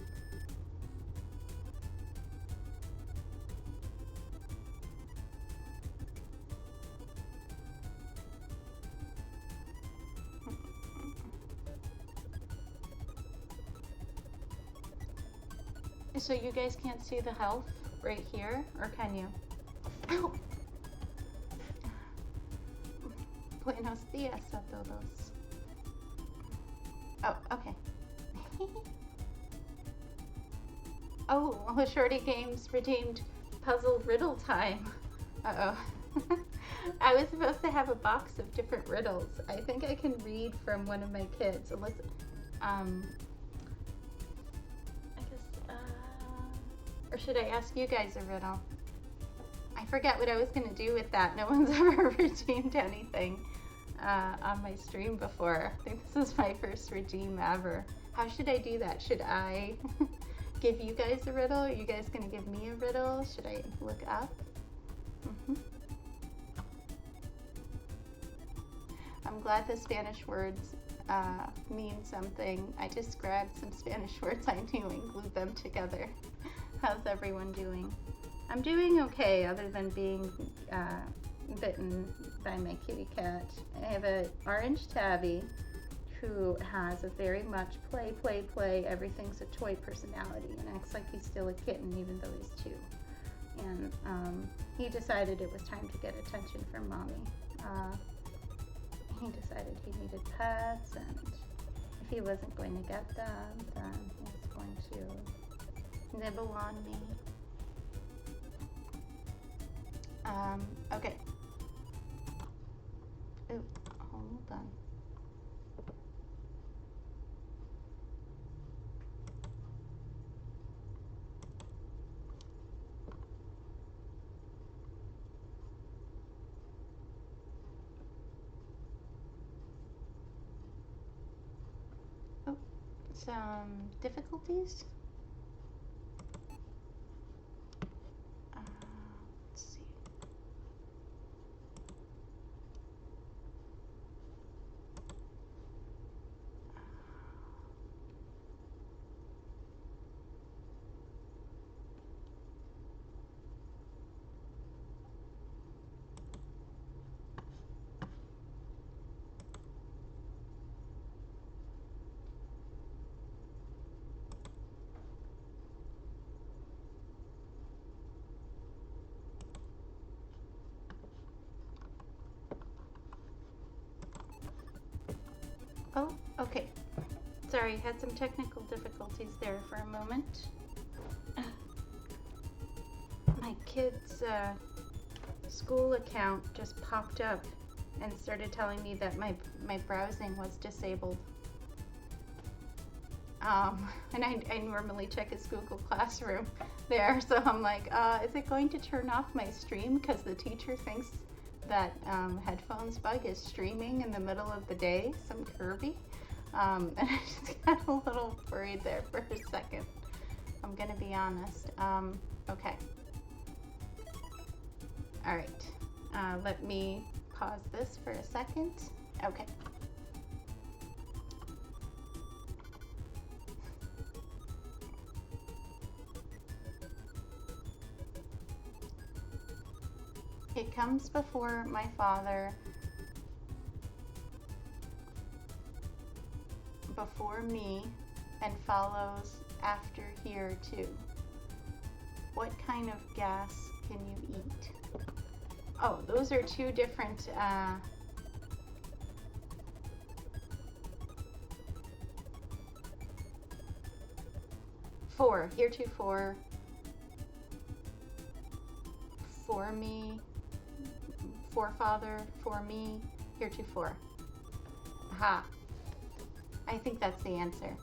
So you guys can't see the health right here, or can you? Ow! Buenos dias a todos. Oh, okay. Oh, Shorty Games redeemed puzzle riddle time. Uh-oh. I was supposed to have a box of different riddles. I think I can read from one of my kids. Unless, or should I ask you guys a riddle? I forget what I was going to do with that. No one's ever redeemed anything on my stream before. I think this is my first redeem ever. How should I do that? Should I give you guys a riddle? Are you guys going to give me a riddle? Should I look up? I'm glad the Spanish words mean something. I just grabbed some Spanish words I knew and glued them together. How's everyone doing? I'm doing okay, other than being bitten by my kitty cat. I have an orange tabby who has a very much play, everything's a toy personality, and acts like he's still a kitten even though he's 2. And he decided it was time to get attention from mommy. He decided he needed pets, and if he wasn't going to get them, then he was going to nibble on me. Okay. Ooh, hold on. Oh, some difficulties? Oh, okay. Sorry, had some technical difficulties there for a moment. My kid's school account just popped up and started telling me that my browsing was disabled. And I normally check his Google Classroom there, so I'm like, is it going to turn off my stream because the teacher thinks that headphones bug is streaming in the middle of the day, some Kirby. And I just got a little worried there for a second. I'm gonna be honest. Okay. All right. Let me pause this for a second. Okay. It comes before my father, before me, and follows after here too. What kind of gas can you eat? Oh, those are 2 different 4, heretofore, for me, forefather, for me, heretofore. Aha. I think that's the answer.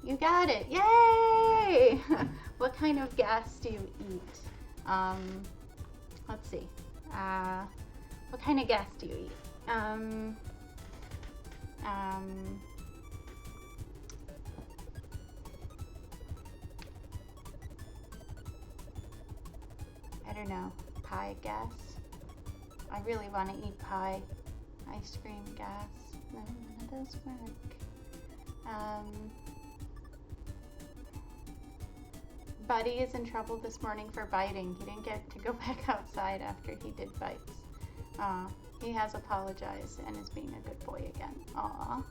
You got it. Yay! What kind of gas do you eat? Let's see. What kind of gas do you eat? I don't know. Pie gas? I really want to eat pie. Ice cream gas? No, none of those work. Buddy is in trouble this morning for biting. He didn't get to go back outside after he did bites. He has apologized and is being a good boy again. Aw.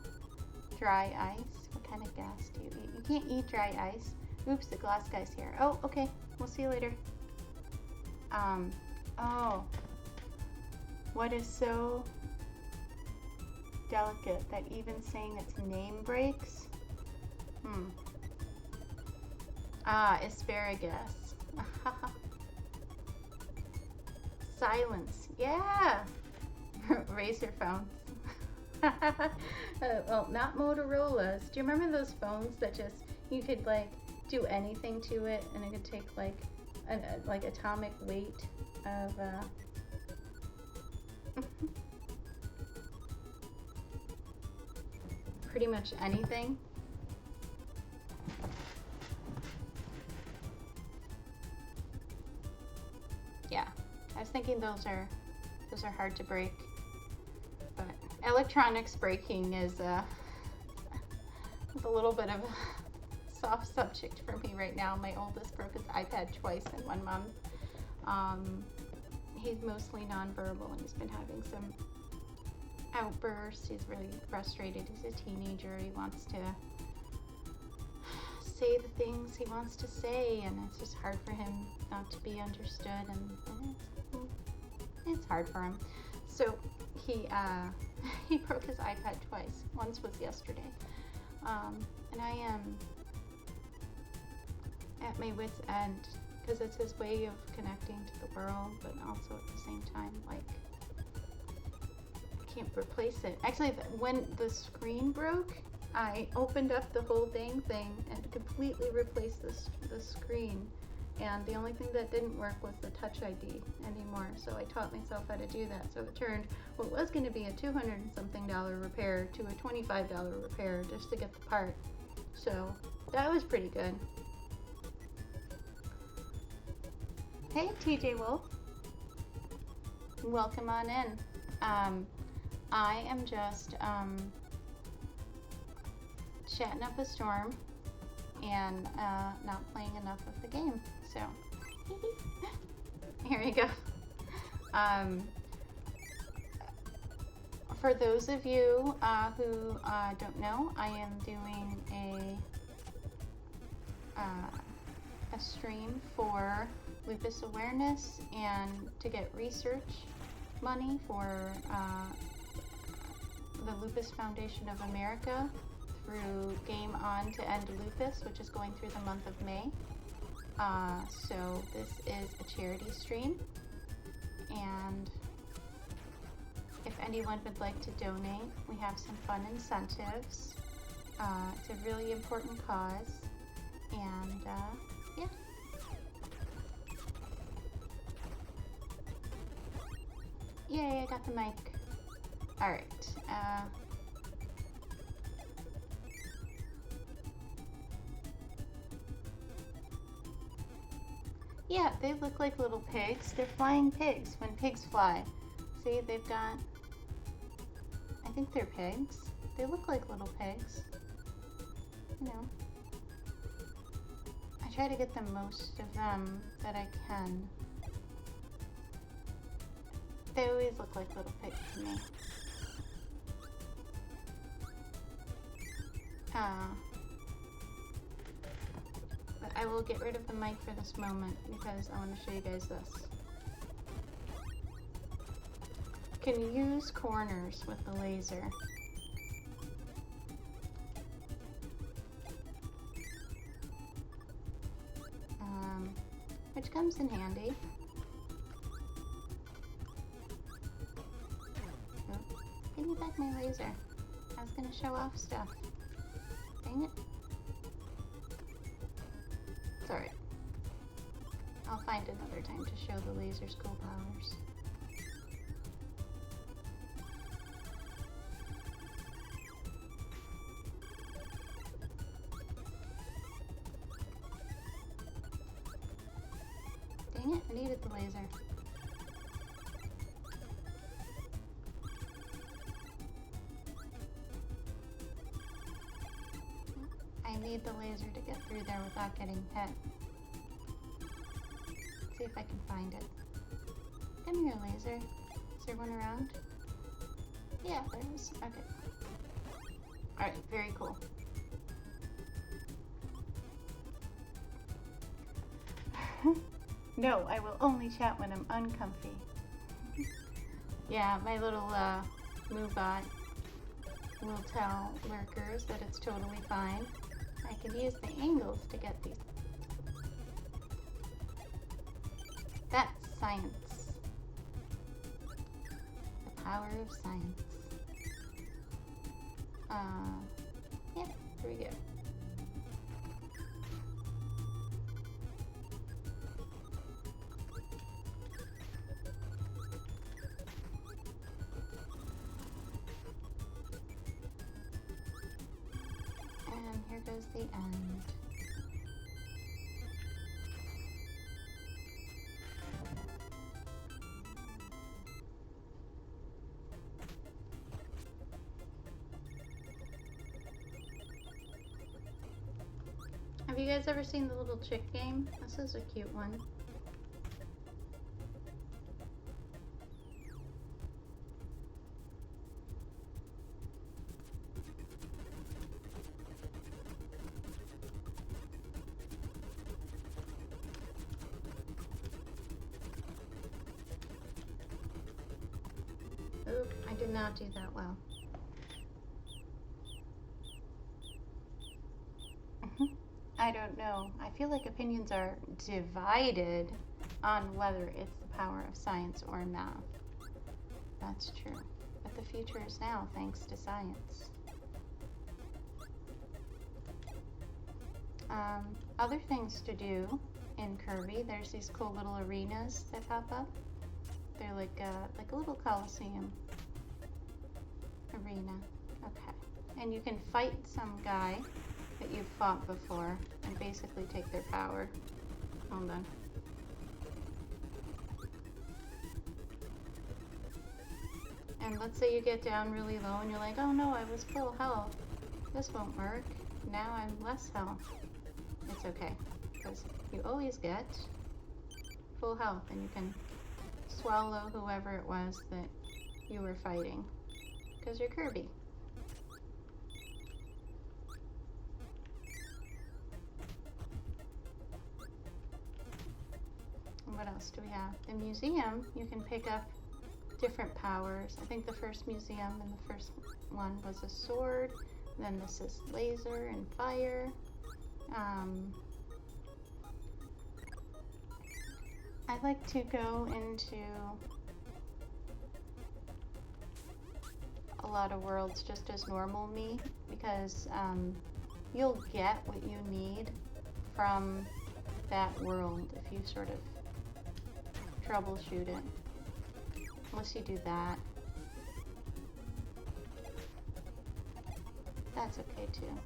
Dry ice? What kind of gas do you eat? You can't eat dry ice. Oops, the glass guy's here. Oh, okay. We'll see you later. Oh. What is so delicate that even saying its name breaks? Asparagus. Silence. Yeah. Razor phones. Well, not Motorola's. Do you remember those phones that just, you could like do anything to it and it could take like an like atomic weight of pretty much anything? Yeah, I was thinking those are hard to break, but electronics breaking is a little bit of a soft subject for me right now. My oldest broke his iPad twice in 1 month. He's mostly nonverbal and he's been having some outbursts. He's really frustrated. He's a teenager. He wants to say the things he wants to say, and it's just hard for him not to be understood, and it's hard for him. So he broke his iPad twice. Once was yesterday. And I am at my wit's end because it's his way of connecting to the world, but also at the same time, like, I can't replace it. Actually, when the screen broke, I opened up the whole dang thing and completely replaced the screen. And the only thing that didn't work was the Touch ID anymore. So I taught myself how to do that. So it turned what was going to be a $200 and something repair to a $25 repair just to get the part. So that was pretty good. Hey, TJ Wolf. Welcome on in. I am just chatting up a storm and not playing enough of the game. So here you go. For those of you who don't know, I am doing a stream for lupus awareness and to get research money for the Lupus Foundation of America through Game On to End Lupus, which is going through the month of May. So this is a charity stream, and if anyone would like to donate, we have some fun incentives. It's a really important cause, and yeah. Yay, I got the mic. Alright, yeah, they look like little pigs. They're flying pigs when pigs fly. See, they've got, I think they're pigs. They look like little pigs. You know. I try to get the most of them that I can. They always look like little pigs to me. But I will get rid of the mic for this moment because I want to show you guys this. Can use corners with the laser. which comes in handy. Oh, give me back my laser. I was gonna show off stuff. Dang it. It's alright. I'll find another time to show the laser's cool powers. Dang it, I needed the laser. I need the laser to get through there without getting hit. Let's see if I can find it. Come here, laser. Is there one around? Yeah, there is. Okay. Alright, very cool. No, I will only chat when I'm uncomfy. Yeah, my little MoveBot will tell lurkers that it's totally fine. I can use the angles to get these. That's science. The power of science. Yeah, here we go. And here goes the end. Have you guys ever seen the little chick game? This is a cute one. Oop, I did not do that well. I don't know. I feel like opinions are divided on whether it's the power of science or math. That's true. But the future is now thanks to science. Other things to do in Kirby, there's these cool little arenas that pop up. They're like a little coliseum arena. Okay. And you can fight some guy that you've fought before and basically take their power. Hold on. And let's say you get down really low and you're like, oh no, I was full health. This won't work. Now I'm less health. It's okay, because you always get full health and you can swallow whoever it was that you were fighting, because you're Kirby. What else do we have? The museum, you can pick up different powers. I think the first museum and the first one was a sword. Then this is laser and fire. I like to go into a lot of worlds just as normal me, because you'll get what you need from that world if you sort of troubleshoot it. Unless you do that. That's okay too.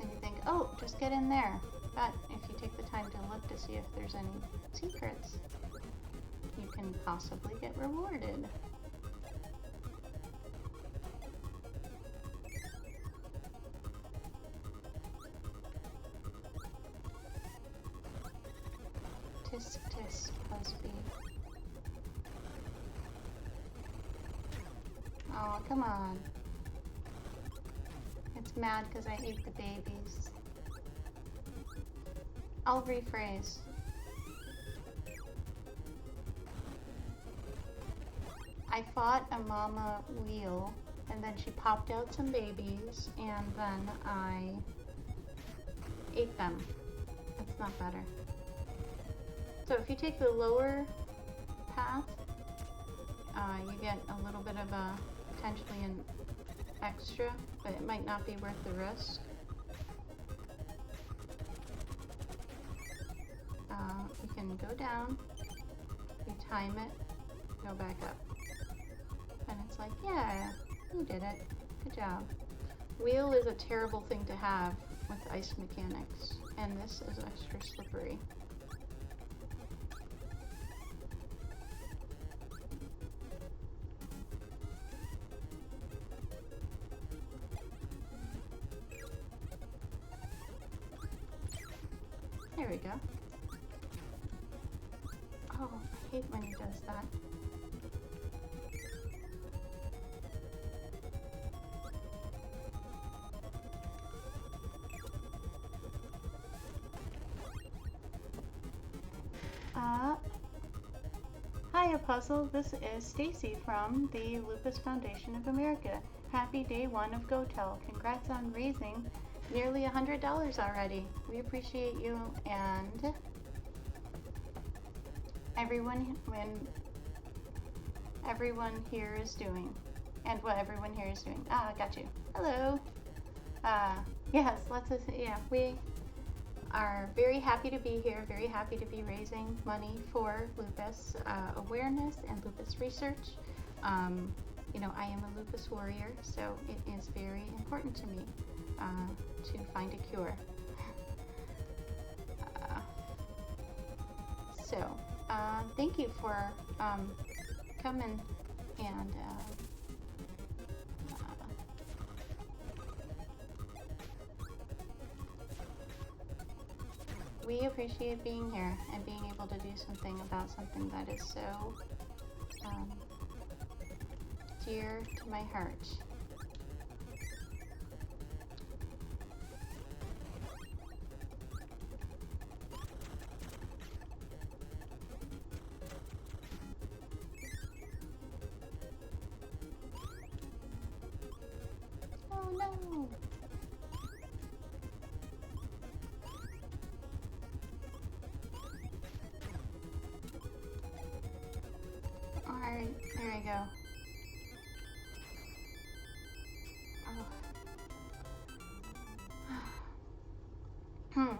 And you think, oh, just get in there. But if you take the time to look to see if there's any secrets, you can possibly get rewarded. Tisk tisk, Busby. Oh, come on. It's mad because I ate the babies. I'll rephrase. I fought a mama wheel, and then she popped out some babies, and then I ate them. It's not better. So if you take the lower path, you get a little bit of a, potentially an extra, but it might not be worth the risk. You can go down, you time it, go back up. And it's like, yeah, you did it. Good job. Wheel is a terrible thing to have with ice mechanics, and this is extra slippery. There we go. Oh, I hate when he does that. Hiya Puzzle, this is Stacy from the Lupus Foundation of America. Happy day one of GOTEL. Congrats on raising nearly $100 already. We appreciate you and everyone here is doing. And what everyone here is doing. Ah, got you. Hello. Yes, we are very happy to be here, very happy to be raising money for lupus awareness and lupus research. You know, I am a lupus warrior, so it is very important to me to find a cure. Thank you for coming and we appreciate being here and being able to do something about something that is so dear to my heart. Oh no! Alright, there I go. Oh.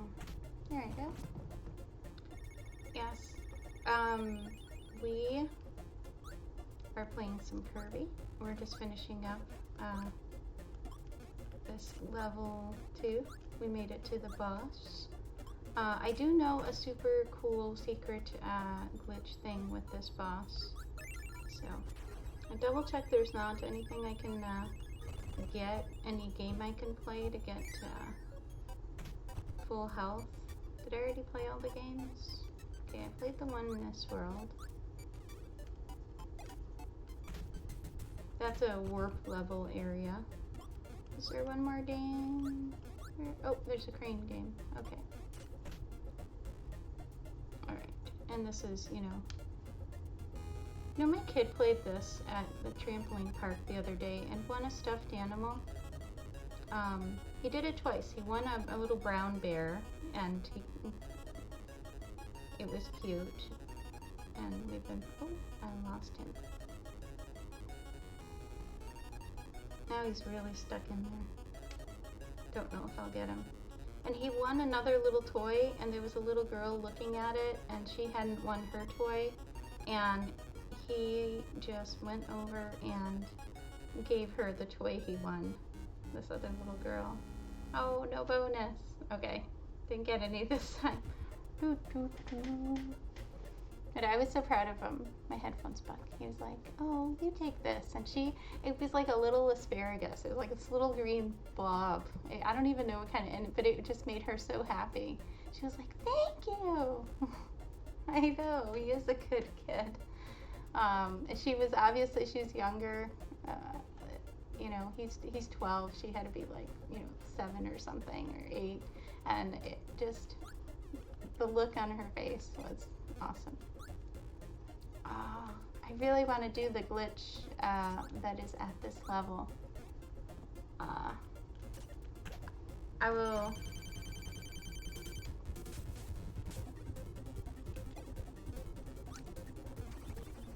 There I go. Yes. We are playing some Kirby. We're just finishing up this level 2. We made it to the boss. I do know a super cool secret glitch thing with this boss. So, I double check there's not anything I can get, any game I can play to get full health. Did I already play all the games? Okay, I played the one in this world. That's a warp level area. Is there one more game? Oh, there's a crane game. Okay. Alright, and this is, you know, my kid played this at the trampoline park the other day and won a stuffed animal. He did it twice. He won a little brown bear, and it was cute. And we've been, oh, I lost him. Now he's really stuck in there. Don't know if I'll get him. And he won another little toy, and there was a little girl looking at it, and she hadn't won her toy, and he just went over and gave her the toy he won. This other little girl. Oh, no bonus. Okay, didn't get any this time. Doo, doo, doo. But I was so proud of him. My headphones buck. He was like, oh, you take this. And it was like a little asparagus. It was like this little green blob. I don't even know what kind of, but it just made her so happy. She was like, thank you. I know, he is a good kid. She was obviously, she's younger. You know, he's 12. She had to be like, 7 or something, or 8. And it just, the look on her face was awesome. I really want to do the glitch that is at this level. I will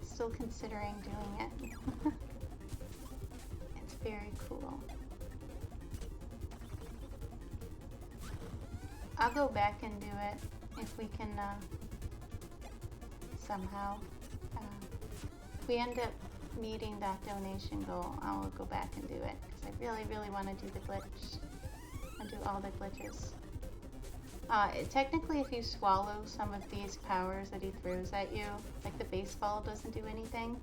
still considering doing it. It's very cool. I'll go back and do it if we can somehow. If we end up meeting that donation goal, I will go back and do it because I really, really want to do the glitch and do all the glitches. Technically, if you swallow some of these powers that he throws at you, like the baseball doesn't do anything.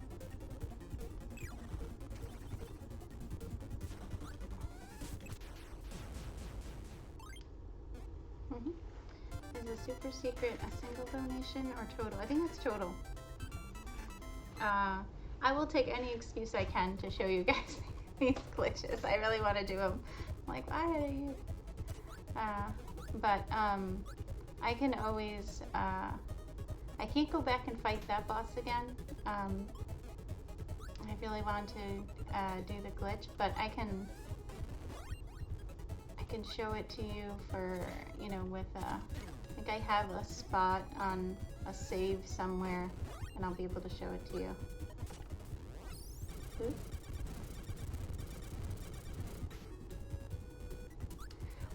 Is a super secret a single donation or total? I think it's total. I will take any excuse I can to show you guys these glitches. I really want to do them. I'm like, why are you? But I can always, I can't go back and fight that boss again. I really want to do the glitch, but I can show it to you for, you know, with, I think I have a spot on a save somewhere, and I'll be able to show it to you. Oops.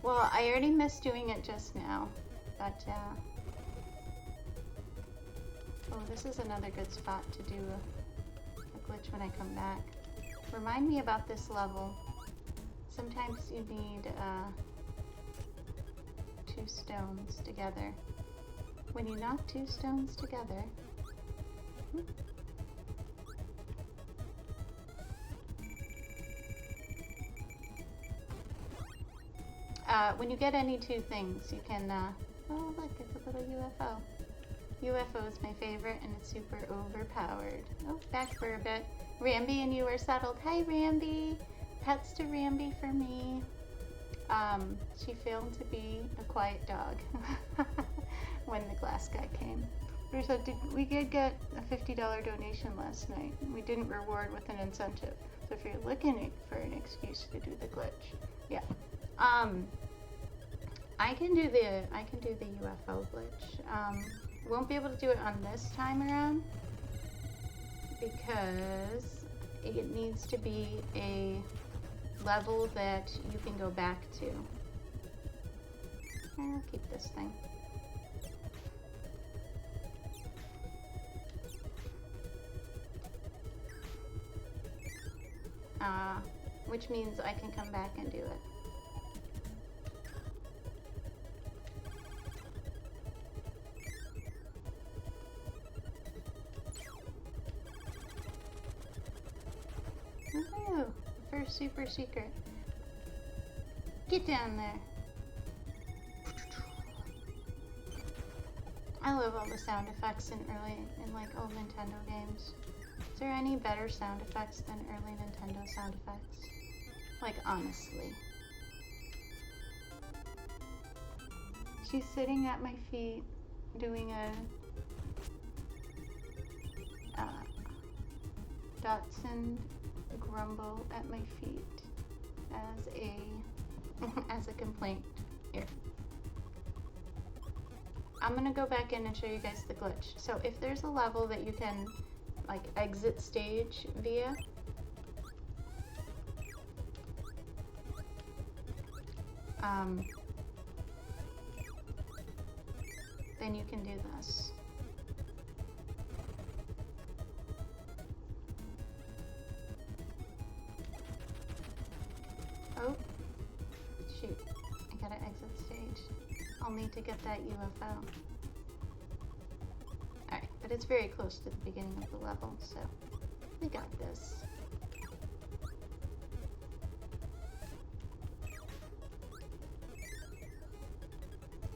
Well, I already missed doing it just now, but, oh, this is another good spot to do a glitch when I come back. Remind me about this level. Sometimes you need, 2 stones together. When you knock 2 stones together, when you get any 2 things, you can, oh look, it's a little UFO. UFO is my favorite, and it's super overpowered. Oh, back for a bit. Ramby and you are settled. Hi, Ramby. Pets to Ramby for me. She failed to be a quiet dog when the glass guy came. We did get a $50 donation last night. We didn't reward with an incentive. So if you're looking for an excuse to do the glitch, yeah. I can do the UFO glitch. Won't be able to do it on this time around because it needs to be a level that you can go back to. I'll keep this thing. Which means I can come back and do it. Woohoo! First super secret. Get down there. I love all the sound effects in like old Nintendo games. Is there any better sound effects than early Nintendo sound effects? Like, honestly. She's sitting at my feet doing a Dotson grumble at my feet as a complaint. Here. I'm gonna go back in and show you guys the glitch. So if there's a level that you can like exit stage via, then you can do this. Oh, shoot. I gotta exit stage. I'll need to get that UFO. Alright, but it's very close to the beginning of the level, so we got this.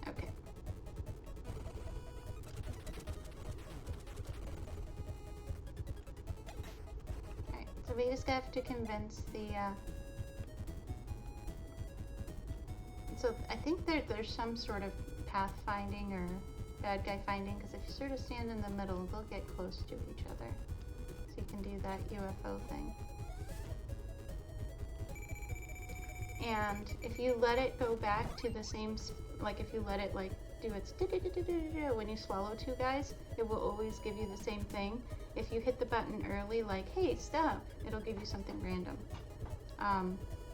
Okay. Alright, so we just have to convince the, so I think there's some sort of path finding or bad guy finding, because if you sort of stand in the middle, they'll get close to each other. So you can do that UFO thing. And if you let it go back to the same, like if you let it like do its when you swallow two guys, it will always give you the same thing. If you hit the button early, like, hey, stop, it'll give you something random.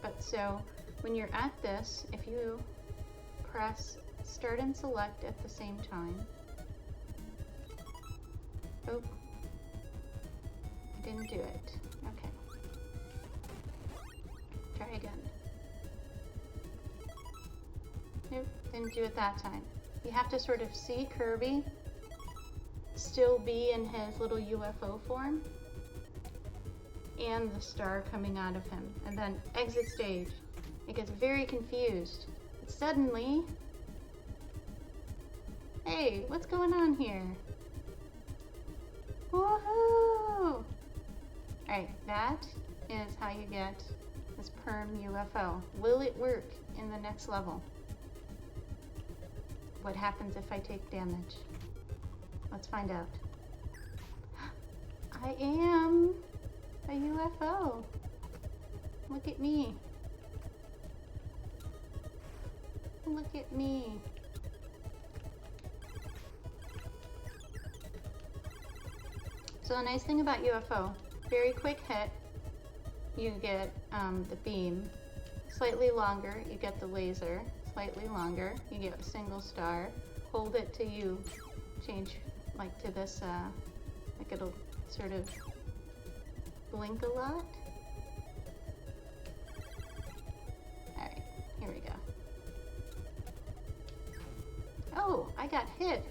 But so when you're at this, if you press start and select at the same time. Oh, I didn't do it. Okay. Try again. Nope, didn't do it that time. You have to sort of see Kirby still be in his little UFO form and the star coming out of him, and then exit stage. It gets very confused. But suddenly, hey, what's going on here? Woohoo! Alright, that is how you get this perm UFO. Will it work in the next level? What happens if I take damage? Let's find out. I am a UFO. Look at me. Look at me. So the nice thing about UFO, very quick hit, you get the beam. Slightly longer, you get the laser. Slightly longer, you get a single star. Hold it till you change like to this, like it'll sort of blink a lot. Alright, here we go. Oh, I got hit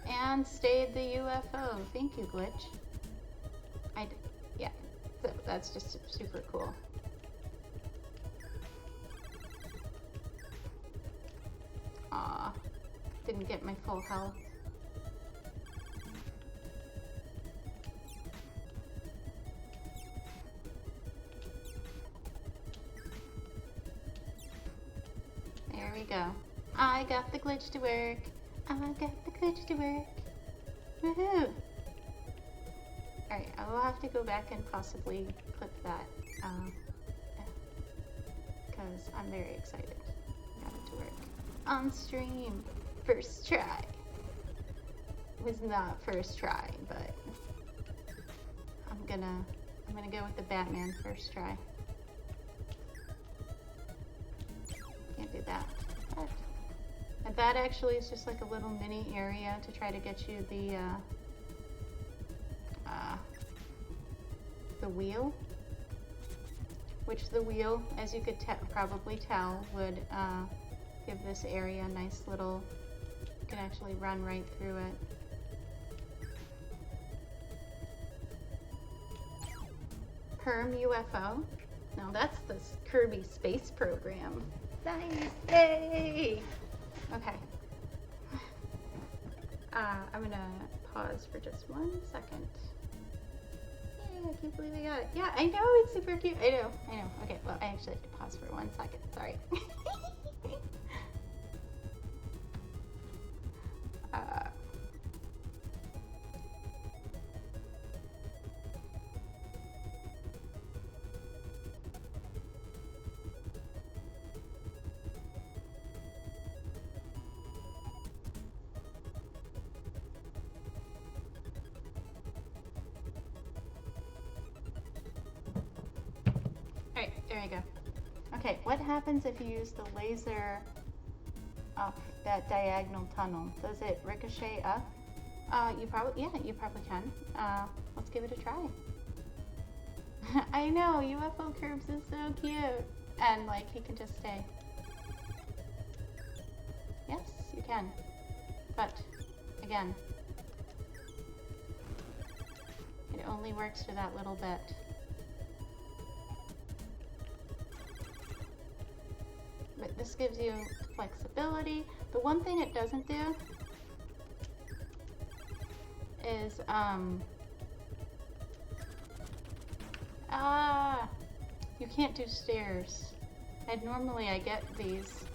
and stayed the UFO. Thank you, glitch. Yeah, so that's just super cool. Aw, didn't get my full health. There we go. I got the glitch to work. I got the glitch to work. Woohoo! Alright, I will have to go back and possibly clip that because I'm very excited. Got it to work. On stream. First try. It was not first try, but I'm gonna go with the Batman first try. Can't do that. But that actually is just like a little mini area to try to get you the wheel, which the wheel, as you could probably tell, would give this area a nice little, you can actually run right through it. Perm UFO. Now that's the Kirby space program. Nice! Yay! Okay. I'm gonna pause for just 1 second. Yay, I can't believe I got it. Yeah, I know, it's super cute. I know. Okay, well, I actually have to pause for 1 second. Sorry. Alright, there we go. Okay, what happens if you use the laser up that diagonal tunnel? Does it ricochet up? You probably can. Let's give it a try. I know, UFO Curbs is so cute. And like, he can just stay. Yes, you can. But, again, it only works for that little bit. But this gives you flexibility. The one thing it doesn't do is, you can't do stairs. And normally I get these.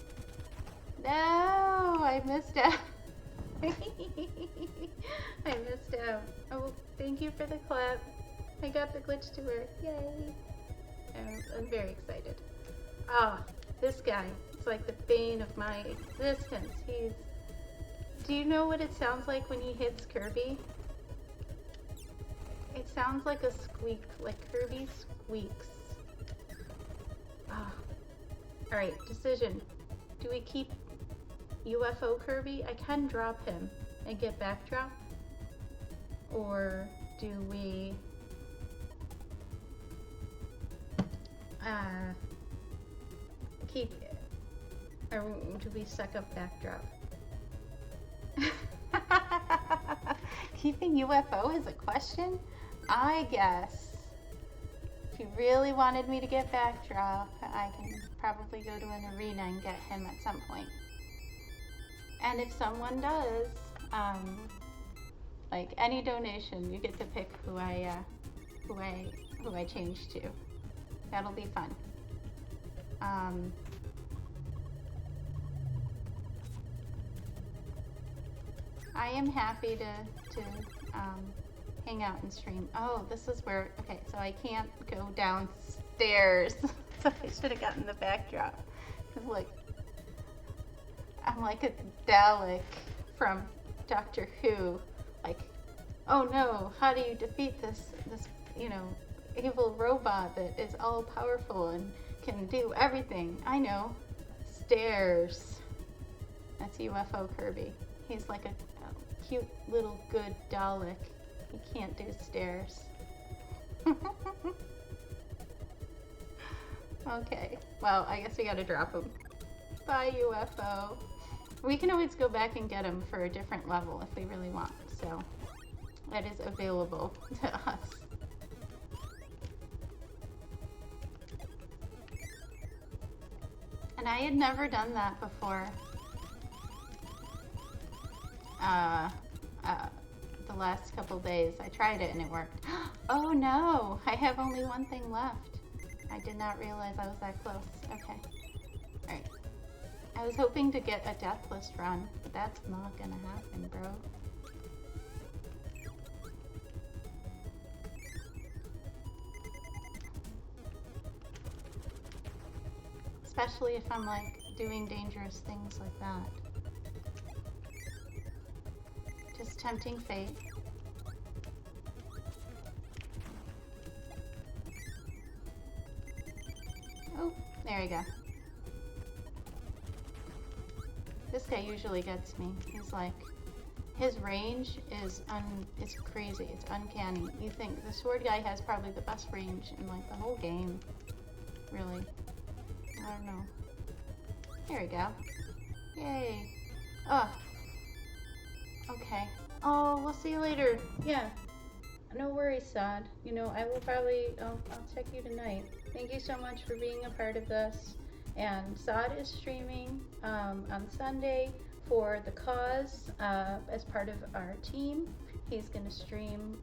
No, I missed out. I missed out. Oh, thank you for the clip. I got the glitch to work. Yay! I'm very excited. Ah, this guy. It's like the bane of my existence. Do you know what it sounds like when he hits Kirby? It sounds like a squeak, like Kirby squeaks. Ah. Alright, decision. Do we keep UFO Kirby? I can drop him and get backdrop. Or do we keep, or do we suck up backdrop? Keeping UFO is a question? I guess if you really wanted me to get backdrop, I can probably go to an arena and get him at some point. And if someone does, like any donation, you get to pick who I change to. That'll be fun. I am happy to hang out and stream. Oh, this is where, okay, so I can't go downstairs. So I should have gotten the backdrop. Cause look, I'm like a Dalek from Doctor Who. Like, oh no, how do you defeat this, you know, evil robot that is all powerful and can do everything? I know, stairs. That's UFO Kirby. He's like a cute little good Dalek. He can't do stairs. Okay, well, I guess we gotta drop him. Bye, UFO. We can always go back and get him for a different level if we really want, so that is available to us. And I had never done that before. The last couple days. I tried it and it worked. Oh no! I have only one thing left. I did not realize I was that close. Okay. Alright. I was hoping to get a deathless run, but that's not gonna happen, bro. Especially if I'm like doing dangerous things like that. Just tempting fate. Oh, there you go. This guy usually gets me. He's like, his range is it's crazy. It's uncanny. You think the sword guy has probably the best range in like the whole game. Really. I don't know. There we go. Yay. Oh. Okay. Oh, we'll see you later. Yeah. No worries, Sod. You know, I will probably, I'll check you tonight. Thank you so much for being a part of this. And Sod is streaming on Sunday for the cause as part of our team. He's going to stream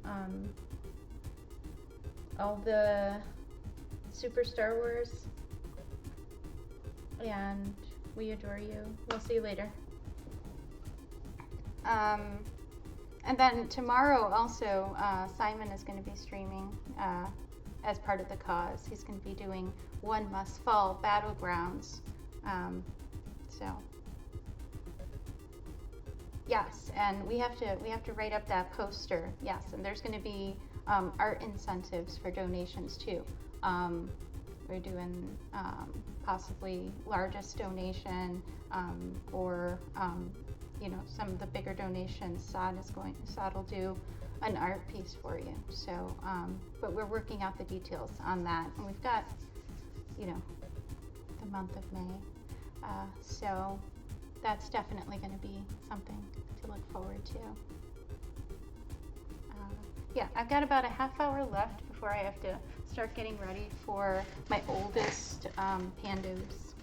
all the Super Star Wars. And we adore you. We'll see you later. And then tomorrow also, Simon is going to be streaming as part of the cause. He's going to be doing One Must Fall Battlegrounds. So yes, and we have to write up that poster. Yes, and there's going to be art incentives for donations too. We're doing possibly largest donation or you know, some of the bigger donations. Sod will do an art piece for you. So, but we're working out the details on that, and we've got, you know, the month of May. So that's definitely going to be something to look forward to. Yeah, I've got about a half hour left before I have to start getting ready for my oldest, Pandos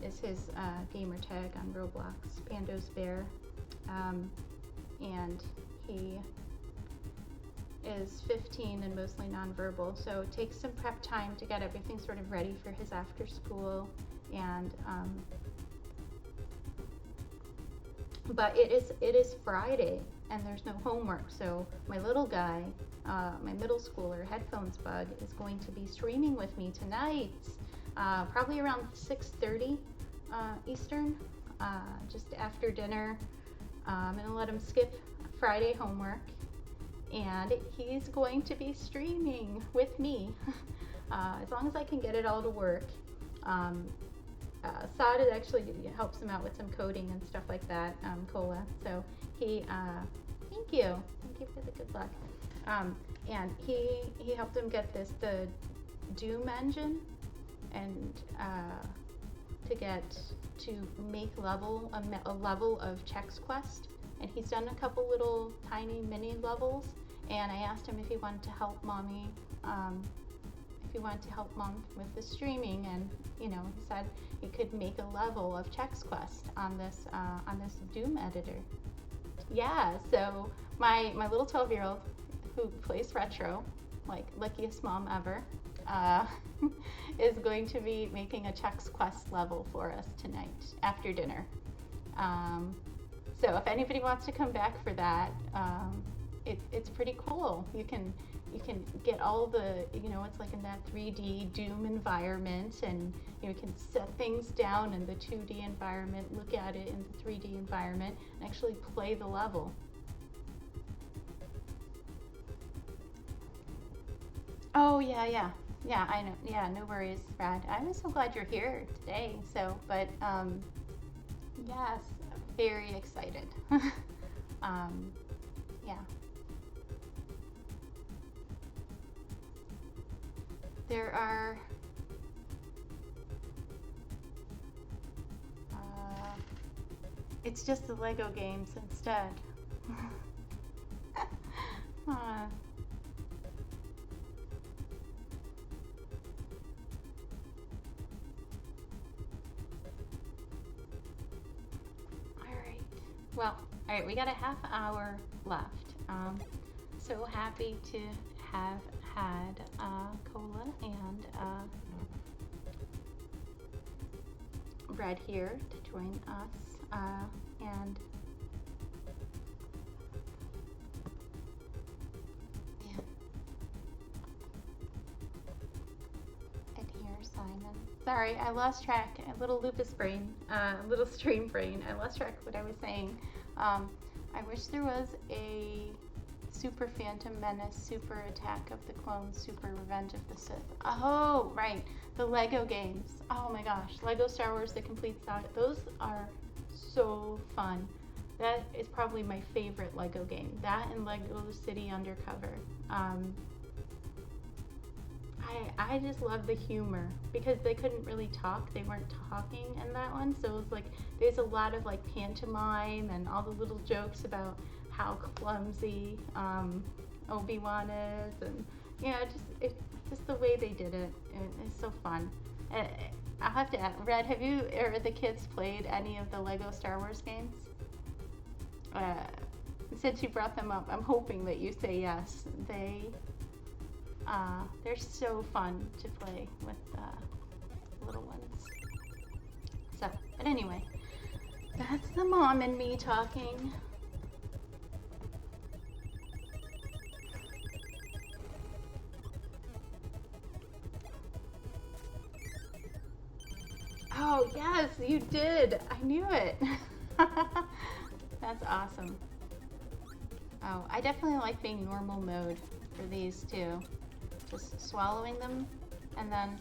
is his gamer tag on Roblox, Pandos Bear, and he is 15 and mostly nonverbal, so it takes some prep time to get everything sort of ready for his after school, and but it is Friday, and there's no homework. So my little guy, my middle schooler, Headphones Bug, is going to be streaming with me tonight, probably around 6:30 Eastern, just after dinner. I'm gonna let him skip Friday homework, and he's going to be streaming with me as long as I can get it all to work. Saad actually helps him out with some coding and stuff like that, Cola. So he, thank you for the good luck. And he helped him get the Doom engine, and to make a level of Chex Quest. And he's done a couple little tiny mini levels, and I asked him if he wanted to help mommy, mom with the streaming, and he said he could make a level of Chex Quest on this Doom editor. Yeah, so my little 12-year-old who plays retro, like luckiest mom ever, is going to be making a Chex Quest level for us tonight after dinner. So if anybody wants to come back for that, it's pretty cool. You can get all the, it's like in that 3D Doom environment, and you can set things down in the 2D environment, look at it in the 3D environment, and actually play the level. Oh, yeah, I know. Yeah, no worries, Brad. I'm so glad you're here today. So, but, yes, very excited. Yeah. There are, it's just the Lego games instead. Well, all right, we got a half hour left. So happy to have had Cola and Brad here to join us, and here, Simon. Sorry, I lost track. A little lupus brain, a little stream brain. I lost track of what I was saying. I wish there was a Super Phantom Menace, Super Attack of the Clones, Super Revenge of the Sith. Oh, right. The Lego games. Oh my gosh. Lego Star Wars The Complete Saga. Those are so fun. That is probably my favorite Lego game. That and Lego City Undercover. I just love the humor, because they couldn't really talk. They weren't talking in that one. So it was like, there's a lot of like pantomime and all the little jokes about how clumsy Obi-Wan is, and just the way they did it. It's so fun. I'll have to ask, Red, have you or the kids played any of the Lego Star Wars games? Since you brought them up, I'm hoping that you say yes. They're so fun to play with little ones. So, but anyway, that's the mom and me talking. Oh, yes, you did. I knew it. That's awesome. Oh, I definitely like being normal mode for these too. Just swallowing them and then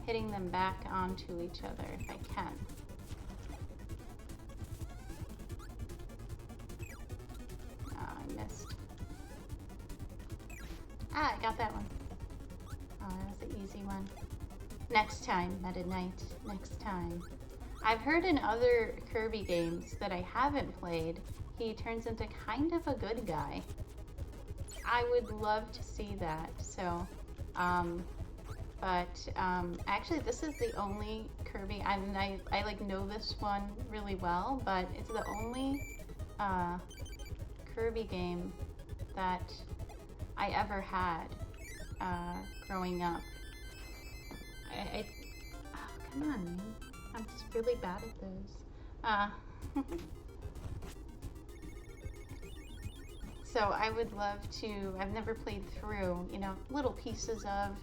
hitting them back onto each other if I can. Oh, I missed. Ah, I got that one. Oh, that was an easy one. Next time, Meta Knight. Next time. I've heard in other Kirby games that I haven't played, he turns into kind of a good guy. I would love to see that. So, actually this is the only Kirby, I like know this one really well, but it's the only Kirby game that I ever had growing up. Oh, come on, man. I'm just really bad at those. So I would love to, I've never played through, you know, little pieces of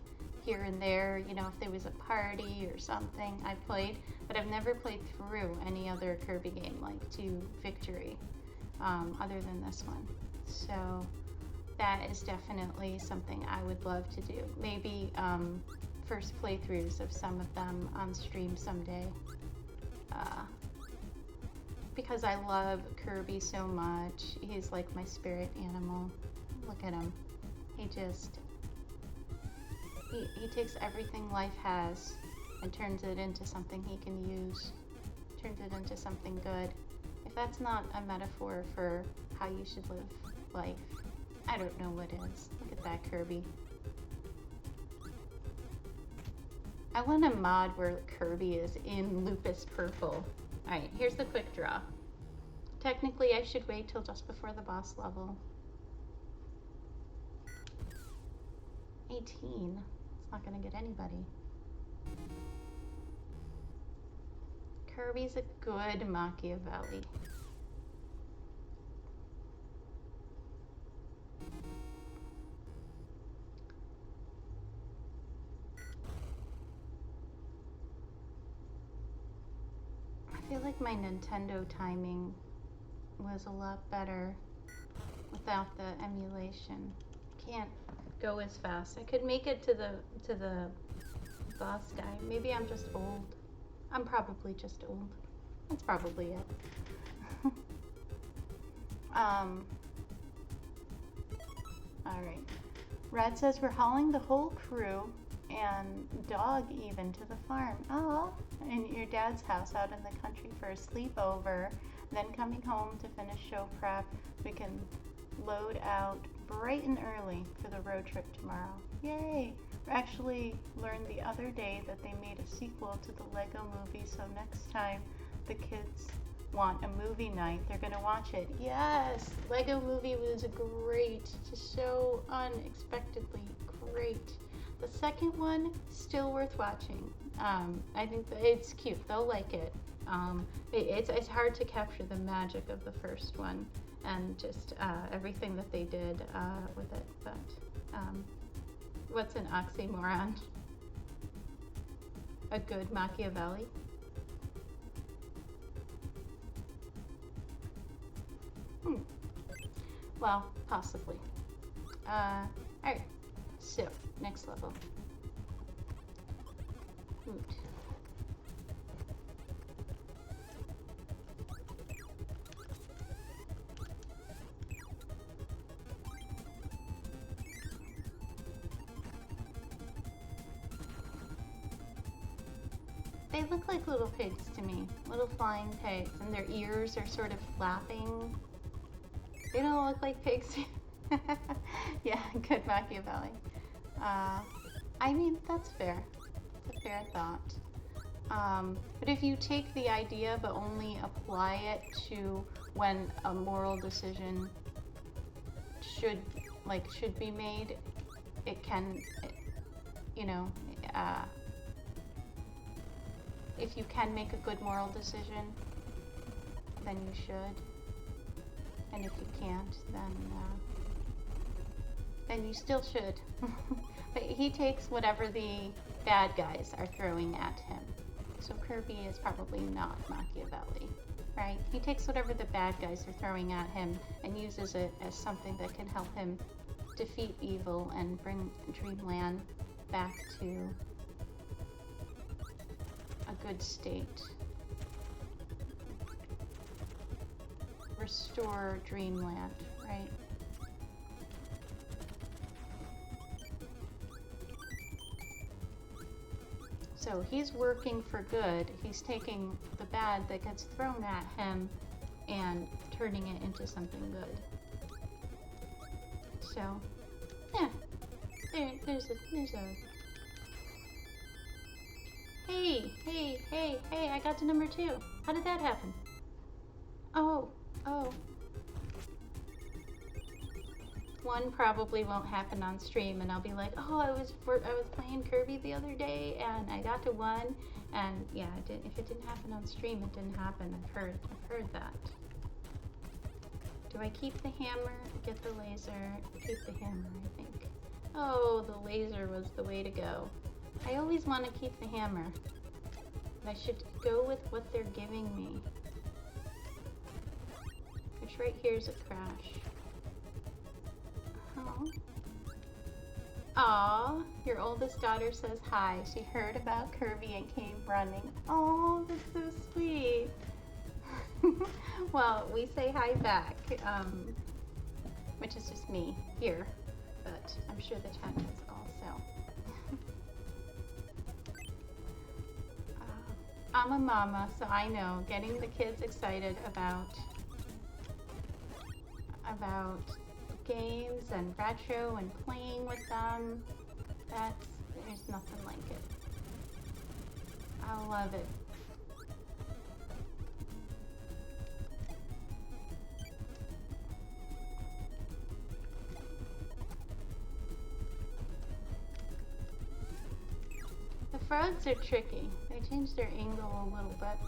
here and there, you know, if there was a party or something I played, but I've never played through any other Kirby game like to victory, other than this one. So that is definitely something I would love to do. Maybe first playthroughs of some of them on stream someday. Because I love Kirby so much. He's like my spirit animal. Look at him. He takes everything life has and turns it into something he can use. Turns it into something good. If that's not a metaphor for how you should live life, I don't know what is. Look at that Kirby. I want a mod where Kirby is in Lupus purple. Alright, here's the quick draw. Technically, I should wait till just before the boss level. 18. It's not gonna get anybody. Kirby's a good Machiavelli. I feel like my Nintendo timing was a lot better without the emulation. Can't go as fast. I could make it to the boss guy. Maybe I'm just old. I'm probably just old. That's probably it. Alright. Red says we're hauling the whole crew and dog even to the farm. Oh, in your dad's house out in the country for a sleepover. Then coming home to finish show prep. We can load out bright and early for the road trip tomorrow. Yay! We actually learned the other day that they made a sequel to the Lego movie, so next time the kids want a movie night, they're gonna watch it. Yes! Lego movie was great. Just so unexpectedly great. The second one, still worth watching. I think that it's cute. They'll like it. It's hard to capture the magic of the first one and just everything that they did with it. But what's an oxymoron? A good Machiavelli? Well, possibly. Alright, so next level. Root. They look like little pigs to me, little flying pigs, and their ears are sort of flapping. They don't look like pigs. Yeah, good Machiavelli. I mean, that's fair. It's a fair thought. But if you take the idea but only apply it to when a moral decision should be made, it can, you know, if you can make a good moral decision, then you should. And if you can't, then you still should. But he takes whatever the bad guys are throwing at him. So Kirby is probably not Machiavelli, right? He takes whatever the bad guys are throwing at him and uses it as something that can help him defeat evil and bring Dreamland back to a good state. Restore Dreamland, right? So he's working for good. He's taking the bad that gets thrown at him and turning it into something good. So, yeah, there's a Hey, I got to number 2. How did that happen? Oh. One probably won't happen on stream, and I'll be like, oh, I was playing Kirby the other day, and I got to 1, and yeah, if it didn't happen on stream, it didn't happen. I've heard that. Do I keep the hammer, get the laser, keep the hammer, I think. Oh, the laser was the way to go. I always want to keep the hammer. I should go with what they're giving me. Which right here is a crash. Oh. Aw, your oldest daughter says hi. She heard about Kirby and came running. Oh, that's so sweet. Well, we say hi back, which is just me here, but I'm sure the chat does also. I'm a mama, so I know getting the kids excited about games and retro and playing with them, there's nothing like it. I love it. The frogs are tricky. They changed their angle a little bit.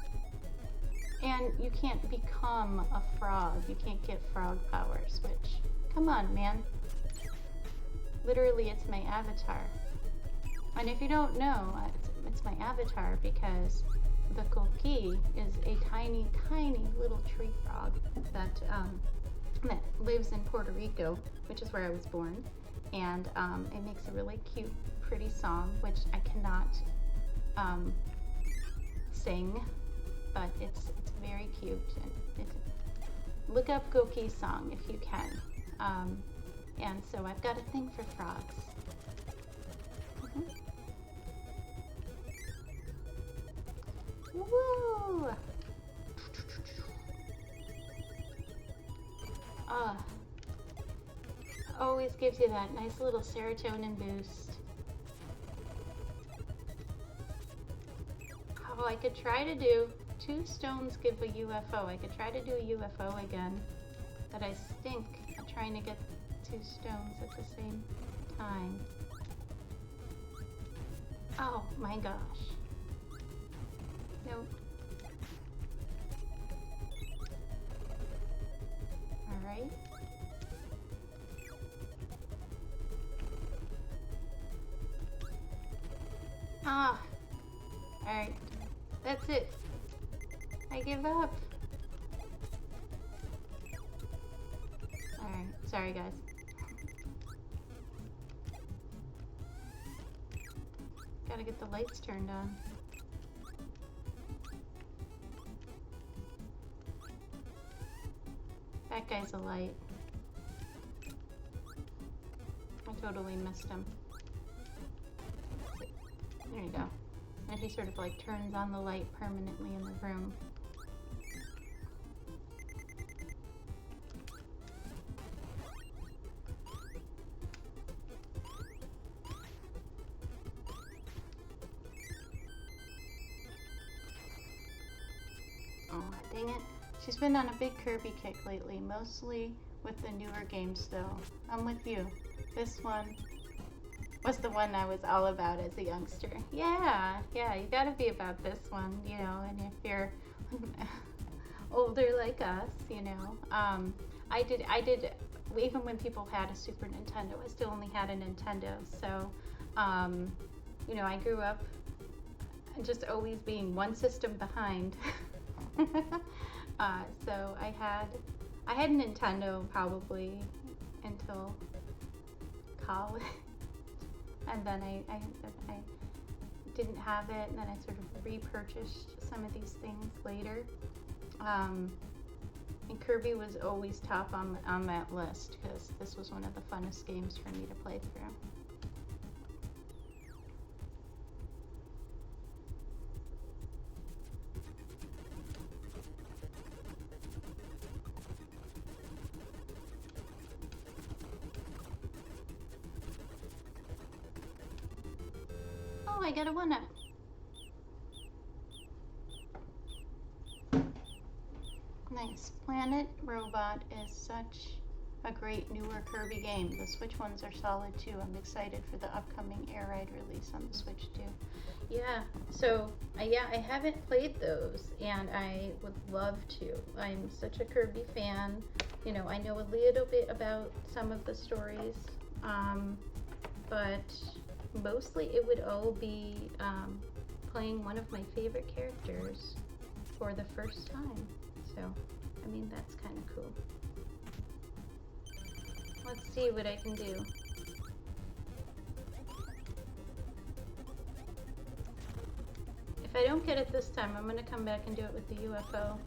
And you can't become a frog. You can't get frog powers, which, come on, man. Literally, it's my avatar. And if you don't know, it's my avatar because the coqui is a tiny, tiny little tree frog that lives in Puerto Rico, which is where I was born. And it makes a really cute, pretty song, which I cannot sing, but it's very cute. And look up Goki's song if you can. And so I've got a thing for frogs. Woo! Always gives you that nice little serotonin boost. Oh, I could try to do 2 stones give a UFO. I could try to do a UFO again, but I stink at trying to get 2 stones at the same time. Oh my gosh. Nope. Alright. Ah. Alright. That's it. I give up. Alright. Sorry, guys. Gotta get the lights turned on. That guy's a light. I totally missed him. There you go. And he sort of like turns on the light permanently in the room. Oh, dang it. She's been on a big Kirby kick lately, mostly with the newer games though. I'm with you. This one was the one I was all about as a youngster. Yeah, you gotta be about this one, you know, and if you're older like us, you know. I did, even when people had a Super Nintendo, I still only had a Nintendo, so, you know, I grew up just always being one system behind. So I had a Nintendo probably until college, and then I didn't have it, and then I sort of repurchased some of these things later. And Kirby was always top on that list because this was one of the funnest games for me to play through. I got a 1-up. Nice. Planet Robot is such a great newer Kirby game. The Switch ones are solid too. I'm excited for the upcoming Air Ride release on the Switch too. Yeah, so yeah, I haven't played those and I would love to. I'm such a Kirby fan. you know, I know a little bit about some of the stories, but mostly it would all be playing one of my favorite characters for the first time. So, I mean, that's kind of cool. Let's see what I can do. If I don't get it this time, I'm gonna come back and do it with the UFO.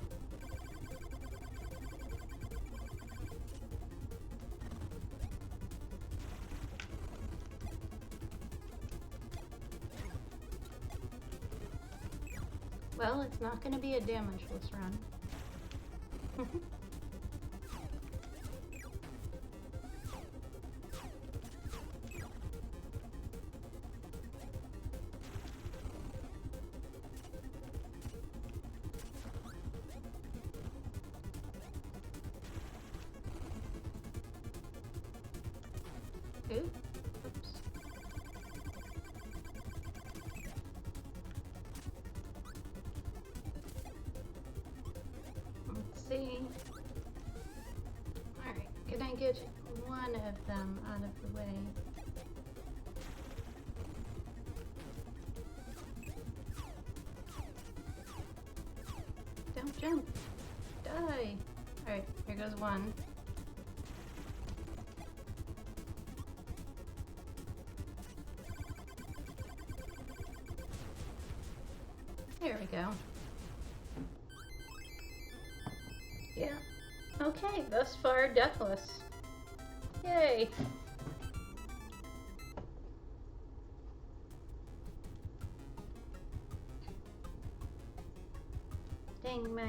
Well, it's not gonna be a damageless run. Ooh, oops. Let's see. Alright, can I get one of them out of the way? Don't jump. Die. Alright, here goes one. There we go. Yeah. Okay, thus far deathless. Yay! Dang, my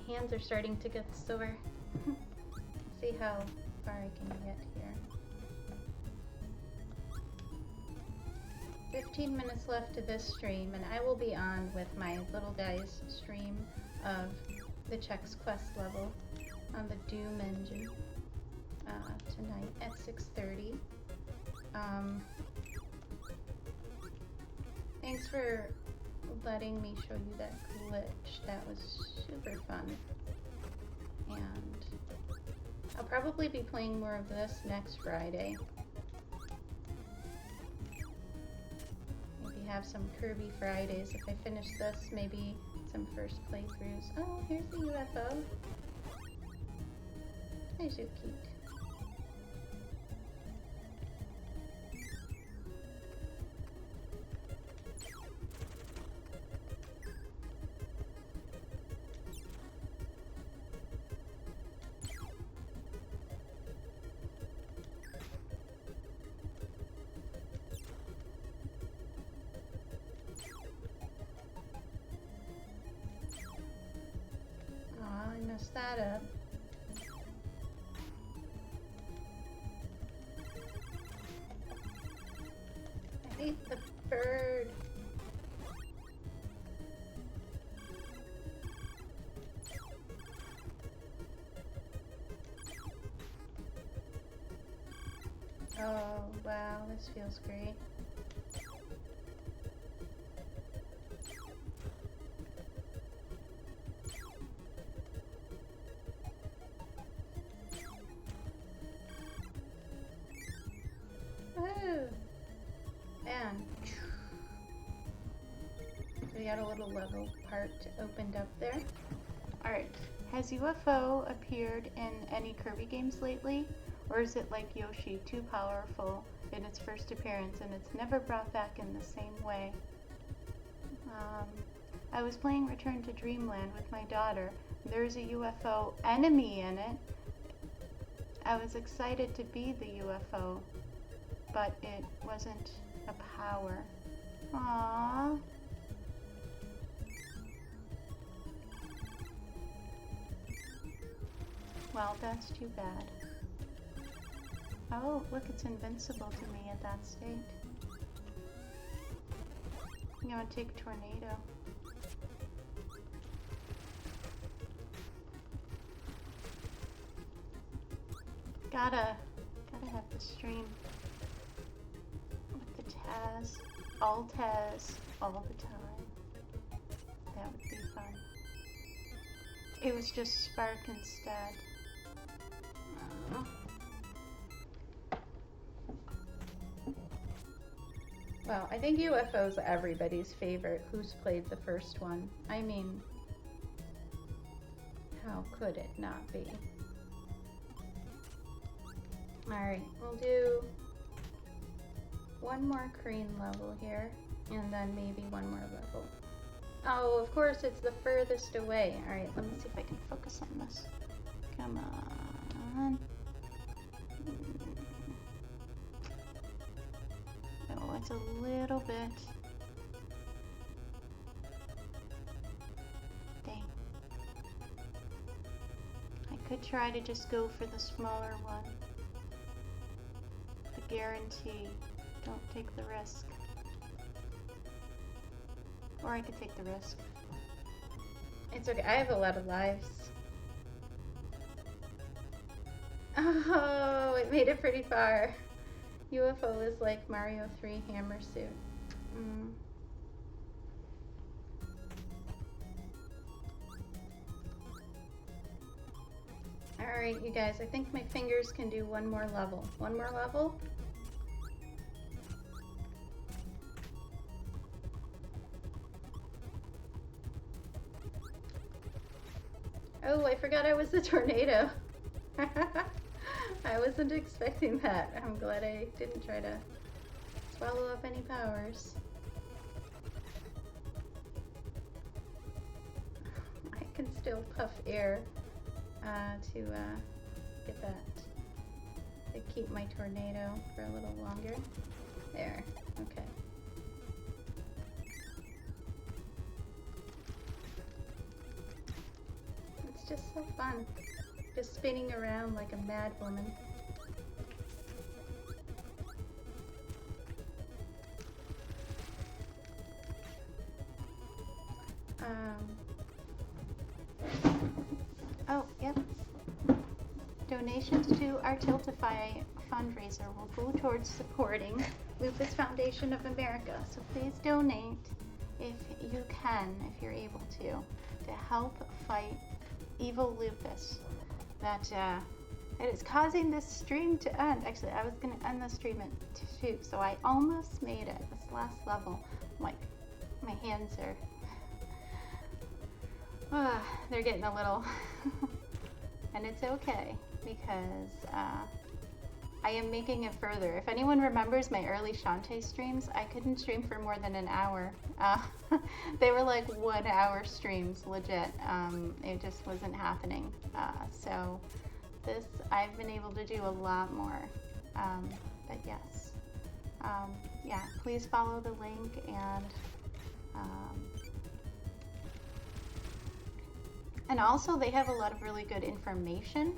hands are starting to get sore. See how far I can get here. 15 minutes left to this stream, and I will be on with my little guy's stream of the Chex Quest level on the Doom engine tonight at 6:30. Thanks for letting me show you that glitch. That was super fun. And I'll probably be playing more of this next Friday. Have some Kirby Fridays. If I finish this, maybe some first playthroughs. Oh, here's the UFO. Hi, so cute. That up. I hate the bird. Oh, wow, this feels great. We got a little level part opened up there. Alright, has UFO appeared in any Kirby games lately? Or is it like Yoshi, too powerful in its first appearance and it's never brought back in the same way? I was playing Return to Dreamland with my daughter. There's a UFO enemy in it. I was excited to be the UFO, but it wasn't a power. Aww. Well, that's too bad. Oh, look, it's invincible to me at that state. I'm gonna take Tornado. Gotta have the stream with the Taz, all Taz, all the time. That would be fun. it was just spark instead. Well, I think UFO's everybody's favorite who's played the first one. I mean, how could it not be? Alright, we'll do one more crane level here, and then maybe one more level. Oh, of course, it's the furthest away. Alright, let me see if I can focus on this. Come on. Oh, it's a little bit. Dang. I could try to just go for the smaller one. The guarantee. Don't take the risk. Or I could take the risk. It's okay. I have a lot of lives. Oh, it made it pretty far. UFO is like Mario 3 hammer suit. Alright, you guys, I think my fingers can do one more level. One more level? Oh, I forgot I was the tornado. I wasn't expecting that. I'm glad I didn't try to swallow up any powers. I can still puff air to get that, to keep my tornado for a little longer. There, okay. It's just so fun. Just spinning around like a mad woman. Oh, yep. Donations to our Tiltify fundraiser will go towards supporting Lupus Foundation of America. So please donate if you can, if you're able to help fight evil lupus that it is causing this stream to end. Actually, I was going to end the stream at 2, so I almost made it. This last level, like, my hands are, they're getting a little, and it's okay, because I am making it further. If anyone remembers my early Shantae streams, I couldn't stream for more than an hour. They were like 1 hour streams, legit. It just wasn't happening. So this, I've been able to do a lot more. But yes. Yeah, please follow the link, and also they have a lot of really good information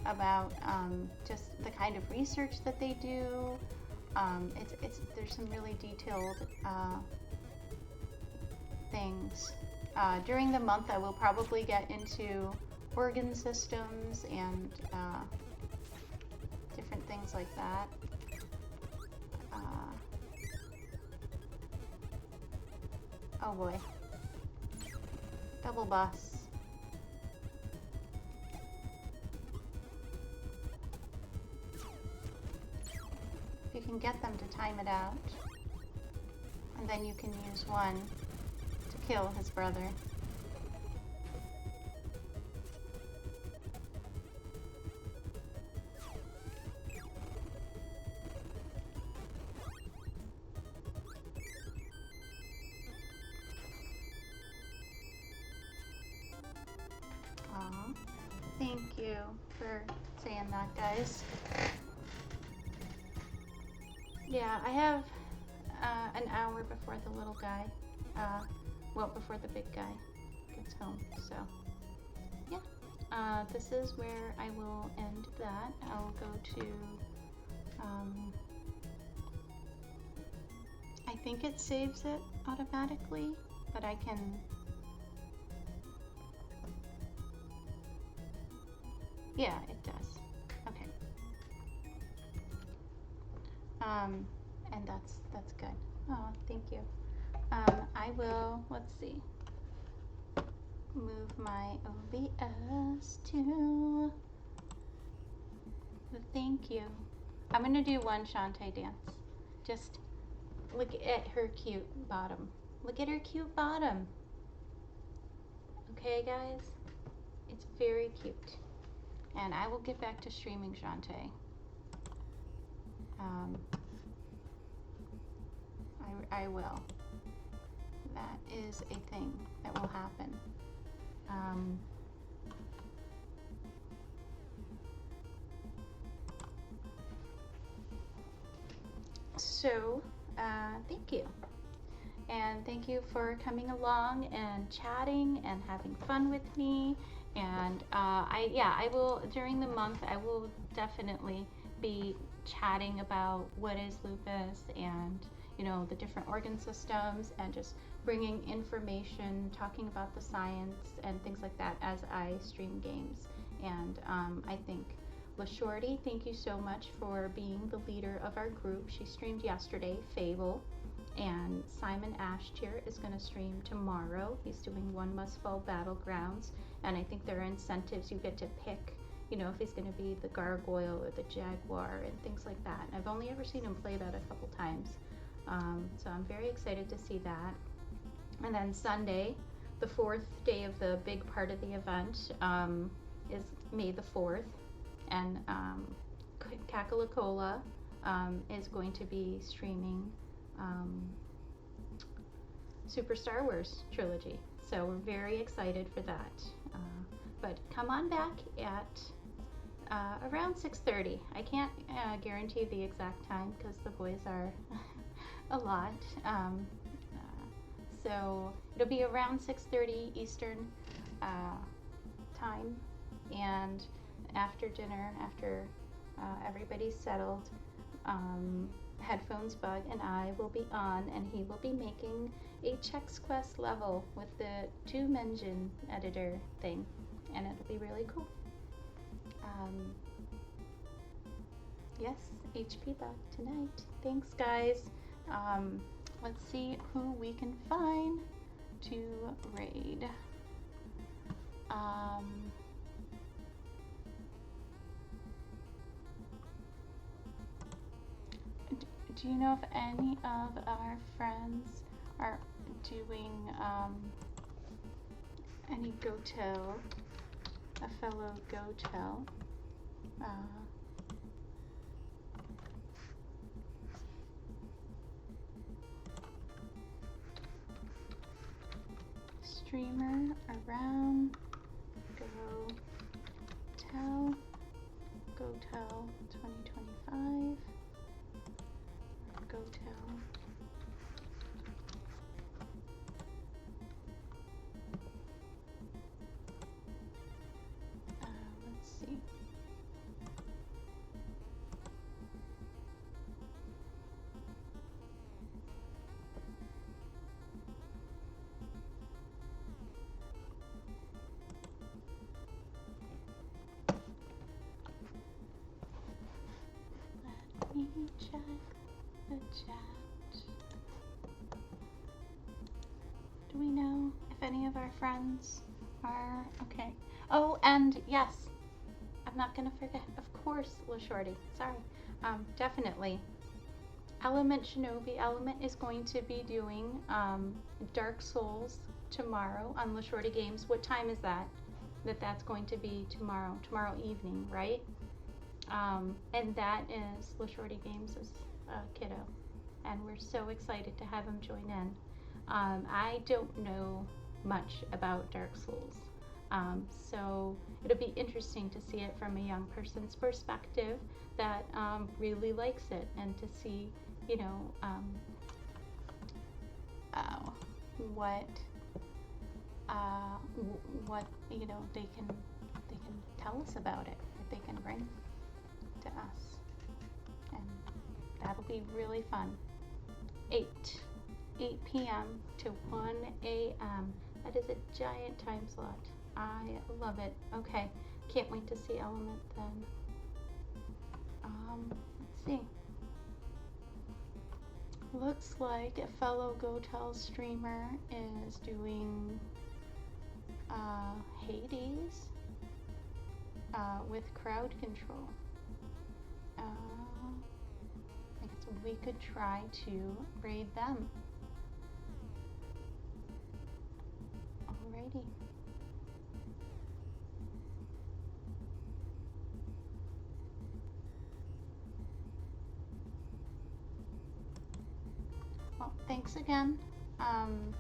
about just the kind of research that they do. There's some really detailed things. During the month, I will probably get into organ systems and different things like that. Oh boy. Double bus. You can get them to time it out, and then you can use one to kill his brother. Aw, thank you for saying that, guys. Yeah, I have an hour before the little guy, well, before the big guy gets home, so yeah. This is where I will end that. I'll go to, I think it saves it automatically, but I can, yeah, it does. Okay. And that's good. Oh, thank you. I will, let's see. move my OBS to the thank you. I'm gonna do one Shantae dance. Just look at her cute bottom. Look at her cute bottom. Okay, guys? It's very cute. And I will get back to streaming Shantae. I will. That is a thing that will happen. Thank you. And thank you for coming along and chatting and having fun with me. And I will, during the month, I will definitely be chatting about what is lupus and, you know, the different organ systems, and just bringing information, talking about the science and things like that as I stream games. And I think LaShorty, thank you so much for being the leader of our group. She streamed yesterday, Fable. And Simon Ashtier is going to stream tomorrow. He's doing One Must Fall Battlegrounds, and I think there are incentives. You get to pick, you know, if he's going to be the gargoyle or the jaguar and things like that. I've only ever seen him play that a couple times, so I'm very excited to see that. And then Sunday, the 4th day of the big part of the event, is May the 4th, and Kakalakola is going to be streaming Super Star Wars trilogy, so we're very excited for that. But come on back at around 6:30. I can't guarantee the exact time because the boys are a lot. So it'll be around 6:30 Eastern time, and after dinner, after everybody's settled, Headphones Bug and I will be on, and he will be making a Chex Quest level with the 2-Mention editor thing, and it'll be really cool. Yes, HP Bug tonight. Thanks, guys. Let's see who we can find to raid. Do you know if any of our friends are doing any GOTEL, a fellow GOTEL? Streamer around GOTEL 2025. GOTEL. Let's see. Let me check the chat. Do we know if any of our friends are okay? Oh, and yes, I'm not gonna forget, of course, LaShorty. Sorry. Definitely. Element Shinobi Element is going to be doing Dark Souls tomorrow on LaShorty Games. What time is that? That's going to be tomorrow evening, right? And that is LaShorty Games' kiddo, and we're so excited to have him join in. I don't know much about Dark Souls, so it'll be interesting to see it from a young person's perspective that really likes it, and to see, you know, what you know they can tell us about it, what they can bring to us, and that'll be really fun. 8 p.m. to 1 a.m. That is a giant time slot. I love it. Okay, can't wait to see Element then. Let's see. Looks like a fellow GOTEL streamer is doing Hades with crowd control. I guess we could try to raid them. Alrighty. Well, thanks again. And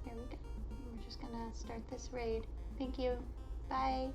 there we go. We're just gonna start this raid. Thank you. Bye.